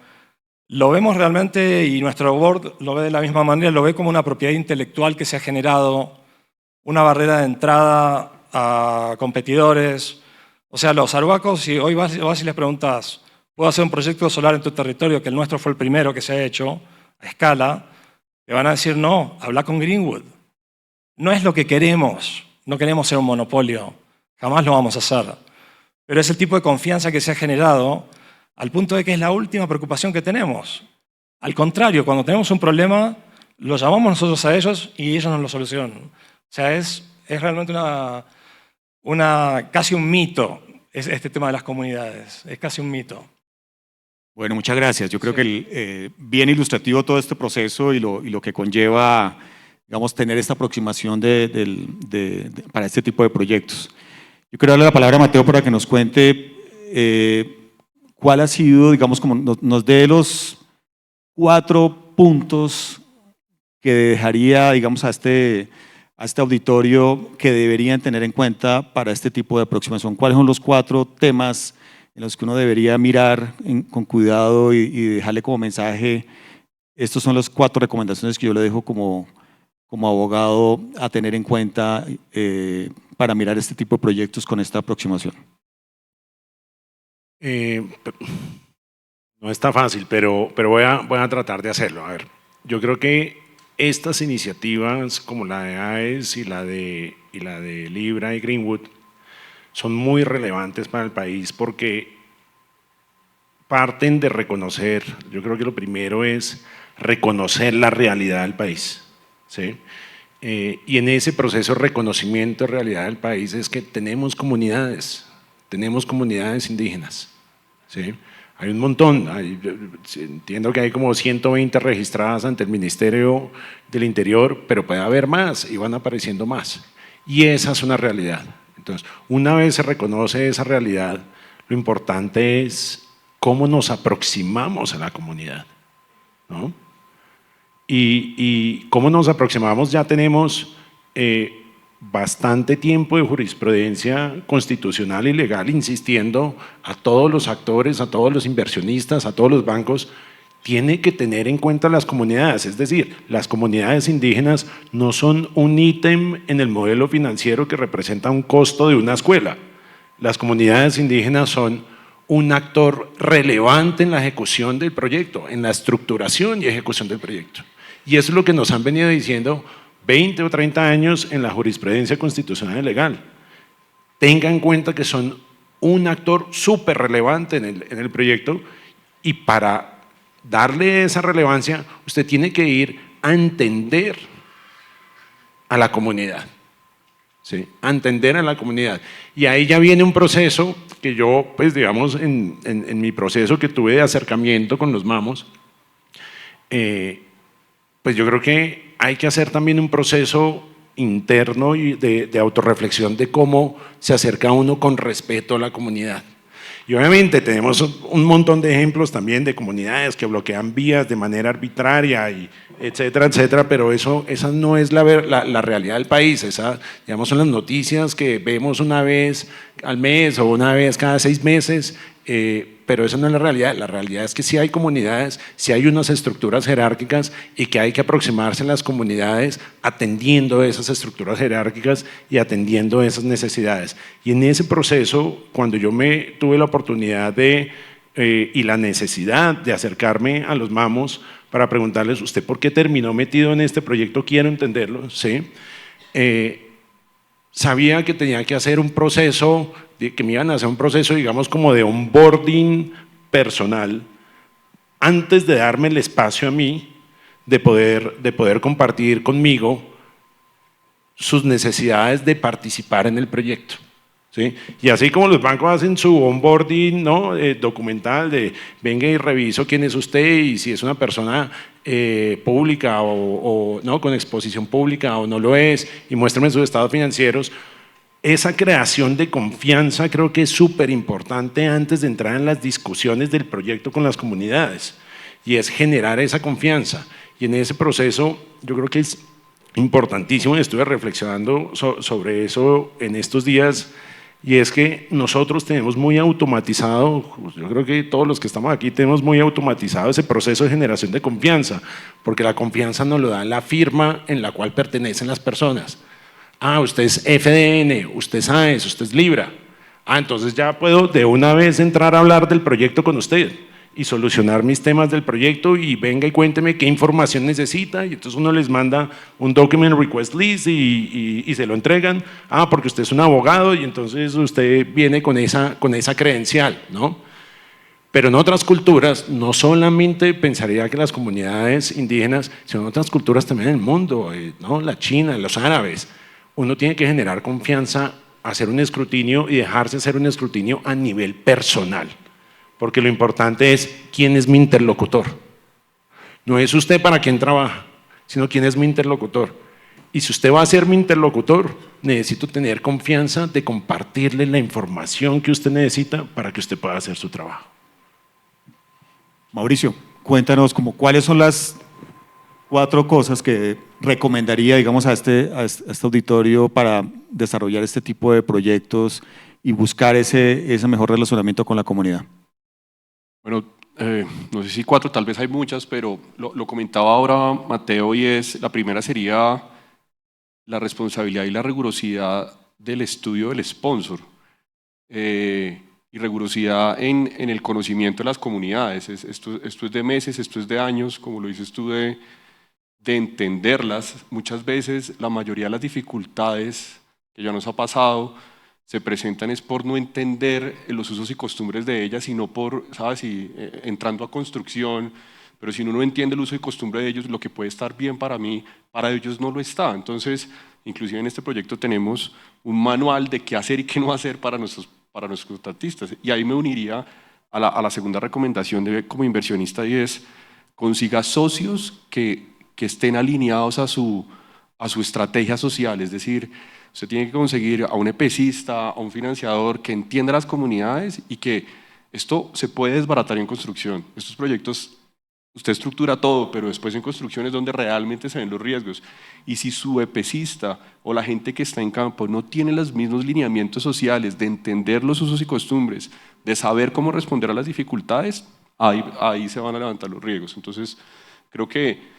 lo vemos realmente, y nuestro board lo ve de la misma manera, lo ve como una propiedad intelectual que se ha generado, una barrera de entrada a competidores. O sea, los aruacos, si hoy vas y les preguntas, ¿puedo hacer un proyecto solar en tu territorio? Que el nuestro fue el primero que se ha hecho a escala. Te van a decir, no, habla con Greenwood. No es lo que queremos, no queremos ser un monopolio, jamás lo vamos a hacer. Pero es el tipo de confianza que se ha generado al punto de que es la última preocupación que tenemos. Al contrario, cuando tenemos un problema, lo llamamos nosotros a ellos y ellos nos lo solucionan. O sea, es realmente casi un mito este tema de las comunidades, es casi un mito. Bueno, muchas gracias. Yo creo que bien ilustrativo todo este proceso y lo que conlleva, digamos, tener esta aproximación para este tipo de proyectos. Yo quiero darle la palabra a Mateo para que nos cuente cuál ha sido, digamos, como nos dé los 4 puntos que dejaría, digamos, a este auditorio que deberían tener en cuenta para este tipo de aproximación. ¿Cuáles son los 4 temas en los que uno debería mirar con cuidado y dejarle como mensaje? Estas son las 4 recomendaciones que yo le dejo como abogado a tener en cuenta para mirar este tipo de proyectos con esta aproximación. No está fácil, pero voy a tratar de hacerlo. A ver, yo creo que estas iniciativas como la de AES y la de Libra y Greenwood son muy relevantes para el país porque parten de reconocer, yo creo que lo primero es reconocer la realidad del país, ¿sí? Y en ese proceso de reconocimiento de realidad del país es que tenemos comunidades indígenas, ¿sí? Hay un montón, entiendo que hay como 120 registradas ante el Ministerio del Interior, pero puede haber más y van apareciendo más. Y esa es una realidad. Entonces, una vez se reconoce esa realidad, lo importante es cómo nos aproximamos a la comunidad, ¿no? Y cómo nos aproximamos, ya tenemos bastante tiempo de jurisprudencia constitucional y legal insistiendo a todos los actores, a todos los inversionistas, a todos los bancos, tiene que tener en cuenta las comunidades, es decir, las comunidades indígenas no son un ítem en el modelo financiero que representa un costo de una escuela. Las comunidades indígenas son un actor relevante en la ejecución del proyecto, en la estructuración y ejecución del proyecto. Y eso es lo que nos han venido diciendo 20 o 30 años en la jurisprudencia constitucional y legal. Tenga en cuenta que son un actor súper relevante en el proyecto, y para darle esa relevancia usted tiene que ir a entender a la comunidad, ¿sí? A entender a la comunidad. Y ahí ya viene un proceso que yo, pues digamos, en mi proceso que tuve de acercamiento con los mamos, pues yo creo que hay que hacer también un proceso interno y de autorreflexión de cómo se acerca uno con respeto a la comunidad. Y obviamente tenemos un montón de ejemplos también de comunidades que bloquean vías de manera arbitraria, y etcétera, etcétera, pero esa no es la realidad del país. Digamos, son las noticias que vemos una vez al mes o una vez cada 6 meses, pero esa no es la realidad. La realidad es que sí hay comunidades, sí hay unas estructuras jerárquicas y que hay que aproximarse a las comunidades atendiendo esas estructuras jerárquicas y atendiendo esas necesidades. Y en ese proceso, cuando yo tuve la oportunidad y la necesidad de acercarme a los mamos para preguntarles, ¿usted por qué terminó metido en este proyecto? Quiero entenderlo, ¿sí? Sabía que tenía que hacer un proceso, que me iban a hacer un proceso, digamos, como de onboarding personal, antes de darme el espacio a mí de poder compartir conmigo sus necesidades de participar en el proyecto, ¿sí? Y así como los bancos hacen su onboarding, ¿no? Documental de venga y reviso quién es usted y si es una persona pública o no, con exposición pública o no lo es, y muéstrame sus estados financieros. Esa creación de confianza creo que es súper importante antes de entrar en las discusiones del proyecto con las comunidades, y es generar esa confianza. Y en ese proceso yo creo que es importantísimo, y estuve reflexionando sobre eso en estos días, y es que nosotros tenemos muy automatizado, yo creo que todos los que estamos aquí tenemos muy automatizado ese proceso de generación de confianza, porque la confianza nos lo da la firma en la cual pertenecen las personas. Ah, usted es FDN, usted es AES, usted es Libra. Ah, entonces ya puedo de una vez entrar a hablar del proyecto con usted y solucionar mis temas del proyecto, y venga y cuénteme qué información necesita, y entonces uno les manda un document request list y se lo entregan. Ah, porque usted es un abogado y entonces usted viene con esa credencial, ¿no? Pero en otras culturas, no solamente pensaría que las comunidades indígenas, sino en otras culturas también en el mundo, ¿no? La China, los árabes, uno tiene que generar confianza, hacer un escrutinio y dejarse hacer un escrutinio a nivel personal. Porque lo importante es quién es mi interlocutor. No es usted para quién trabaja, sino quién es mi interlocutor. Y si usted va a ser mi interlocutor, necesito tener confianza de compartirle la información que usted necesita para que usted pueda hacer su trabajo. Mauricio, cuéntanos como cuáles son las 4 cosas que recomendaría, digamos, a este auditorio para desarrollar este tipo de proyectos y buscar ese mejor relacionamiento con la comunidad. Bueno, no sé si 4, tal vez hay muchas, pero lo comentaba ahora Mateo, y la primera sería la responsabilidad y la rigurosidad del estudio del sponsor, y rigurosidad en el conocimiento de las comunidades. Esto es de meses, esto es de años, como lo dices tú, de entenderlas. Muchas veces la mayoría de las dificultades que ya nos ha pasado se presentan es por no entender los usos y costumbres de ellas, sino por, ¿sabes? Entrando a construcción, pero si uno no entiende el uso y costumbre de ellos, lo que puede estar bien para mí, para ellos no lo está. Entonces, inclusive en este proyecto tenemos un manual de qué hacer y qué no hacer para nuestros contratistas, y ahí me uniría a la segunda recomendación como inversionista, y es consiga socios que estén alineados a su estrategia social. Es decir, usted tiene que conseguir a un EPCista, a un financiador que entienda las comunidades y que esto se puede desbaratar en construcción. Estos proyectos, usted estructura todo, pero después en construcción es donde realmente se ven los riesgos. Y si su EPCista o la gente que está en campo no tiene los mismos lineamientos sociales de entender los usos y costumbres, de saber cómo responder a las dificultades, ahí se van a levantar los riesgos. Entonces, creo que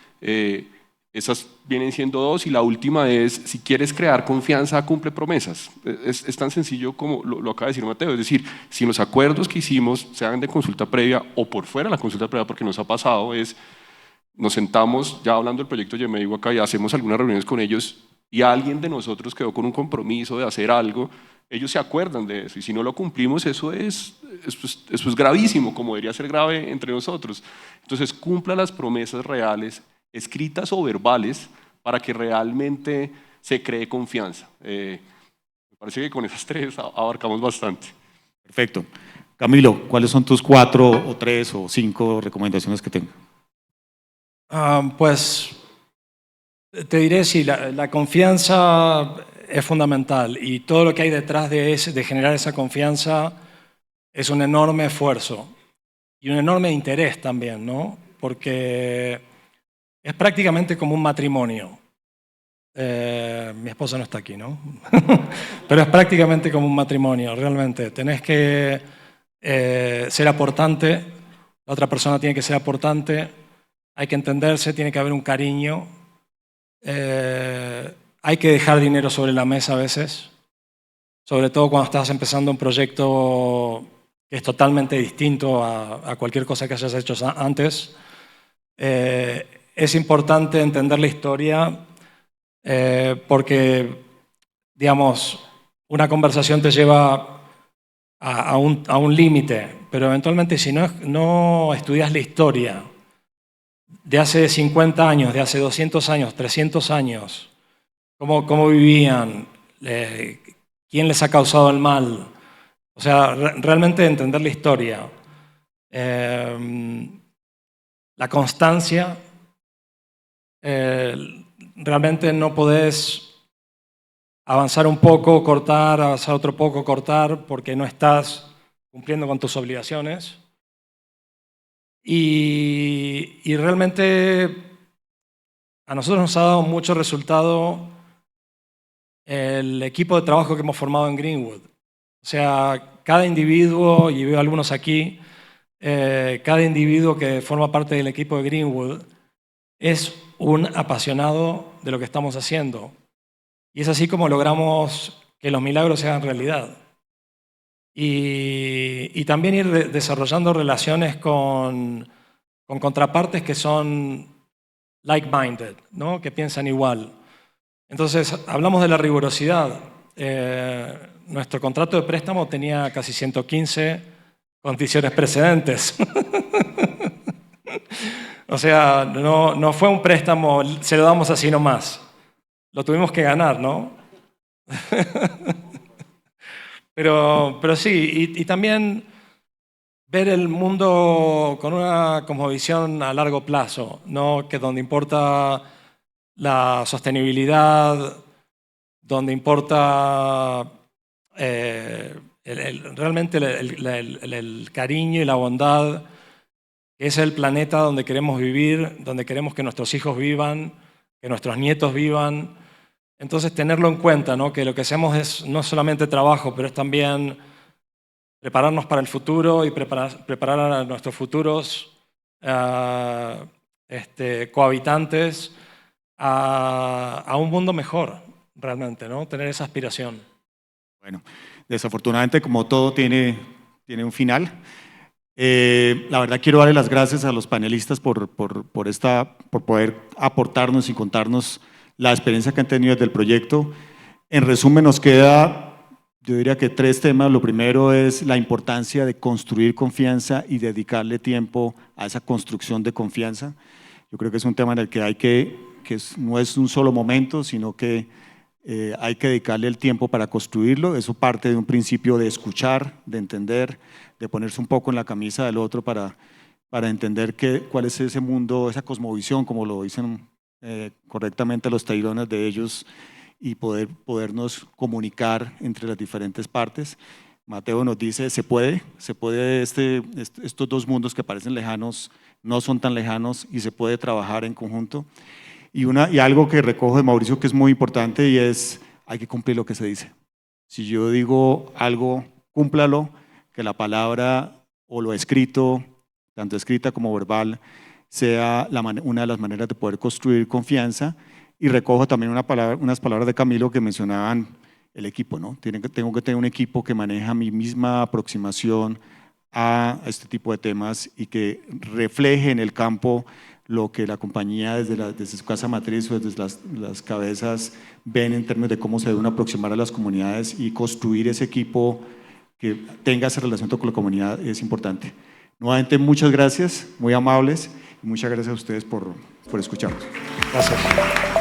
esas vienen siendo dos, y la última es, si quieres crear confianza, cumple promesas. Es tan sencillo como lo acaba de decir Mateo, es decir, si los acuerdos que hicimos, sean de consulta previa o por fuera de la consulta previa, porque nos ha pasado, nos sentamos ya hablando del proyecto Yemeibo acá y hacemos algunas reuniones con ellos, y alguien de nosotros quedó con un compromiso de hacer algo, ellos se acuerdan de eso, y si no lo cumplimos, eso es gravísimo, como debería ser grave entre nosotros. Entonces, cumpla las promesas reales, escritas o verbales, para que realmente se cree confianza. Me parece que con esas tres abarcamos bastante. Perfecto. Camilo, ¿cuáles son tus 4 o 3 o 5 recomendaciones que tengas? Pues te diré, sí, la confianza es fundamental, y todo lo que hay detrás de generar esa confianza es un enorme esfuerzo y un enorme interés también, ¿no? Porque es prácticamente como un matrimonio. Mi esposa no está aquí, ¿no? Pero es prácticamente como un matrimonio, realmente. Tenés que ser aportante, la otra persona tiene que ser aportante, hay que entenderse, tiene que haber un cariño, hay que dejar dinero sobre la mesa a veces, sobre todo cuando estás empezando un proyecto que es totalmente distinto a cualquier cosa que hayas hecho antes. Es importante entender la historia, porque, digamos, una conversación te lleva a un límite, pero eventualmente si no estudias la historia de hace 50 años, de hace 200 años, 300 años, cómo vivían, quién les ha causado el mal, o sea, realmente entender la historia, la constancia. Realmente no podés avanzar un poco, cortar, avanzar otro poco, cortar, porque no estás cumpliendo con tus obligaciones. Y realmente a nosotros nos ha dado mucho resultado el equipo de trabajo que hemos formado en Greenwood. O sea, cada individuo, y veo algunos aquí, cada individuo que forma parte del equipo de Greenwood es un apasionado de lo que estamos haciendo. Y es así como logramos que los milagros se hagan realidad. Y también ir desarrollando relaciones con contrapartes que son like-minded, ¿no? Que piensan igual. Entonces, hablamos de la rigurosidad. Nuestro contrato de préstamo tenía casi 115 condiciones precedentes. O sea, no fue un préstamo, se lo damos así nomás. Lo tuvimos que ganar, ¿no? Pero sí, y también ver el mundo con una cosmovisión a largo plazo, ¿no? Que donde importa la sostenibilidad, donde importa realmente el cariño y la bondad, que es el planeta donde queremos vivir, donde queremos que nuestros hijos vivan, que nuestros nietos vivan. Entonces, tenerlo en cuenta, ¿no? Que lo que hacemos es no solamente trabajo, pero es también prepararnos para el futuro y preparar a nuestros futuros cohabitantes a un mundo mejor, realmente, ¿no? Tener esa aspiración. Bueno, desafortunadamente, como todo tiene un final. La verdad quiero darle las gracias a los panelistas por poder aportarnos y contarnos la experiencia que han tenido desde el proyecto. En resumen, nos queda, yo diría que 3 temas. Lo primero es la importancia de construir confianza y dedicarle tiempo a esa construcción de confianza. Yo creo que es un tema en el que no es un solo momento, sino que hay que dedicarle el tiempo para construirlo. Eso parte de un principio de escuchar, de entender, de ponerse un poco en la camisa del otro para entender cuál es ese mundo, esa cosmovisión, como lo dicen correctamente los tairones de ellos, y podernos comunicar entre las diferentes partes. Mateo nos dice, se puede estos dos mundos que parecen lejanos, no son tan lejanos y se puede trabajar en conjunto. Y algo que recojo de Mauricio que es muy importante y es, hay que cumplir lo que se dice. Si yo digo algo, cúmplalo, que la palabra o lo escrito, tanto escrita como verbal, sea una de las maneras de poder construir confianza. Y recojo también unas palabras de Camilo que mencionaban el equipo, ¿no? Tengo que tener un equipo que maneja mi misma aproximación a este tipo de temas y que refleje en el campo lo que la compañía desde su casa matriz o desde las cabezas ven en términos de cómo se deben aproximar a las comunidades, y construir ese equipo que tenga ese relacionamiento con la comunidad es importante. Nuevamente, muchas gracias, muy amables, y muchas gracias a ustedes por escucharnos. Gracias.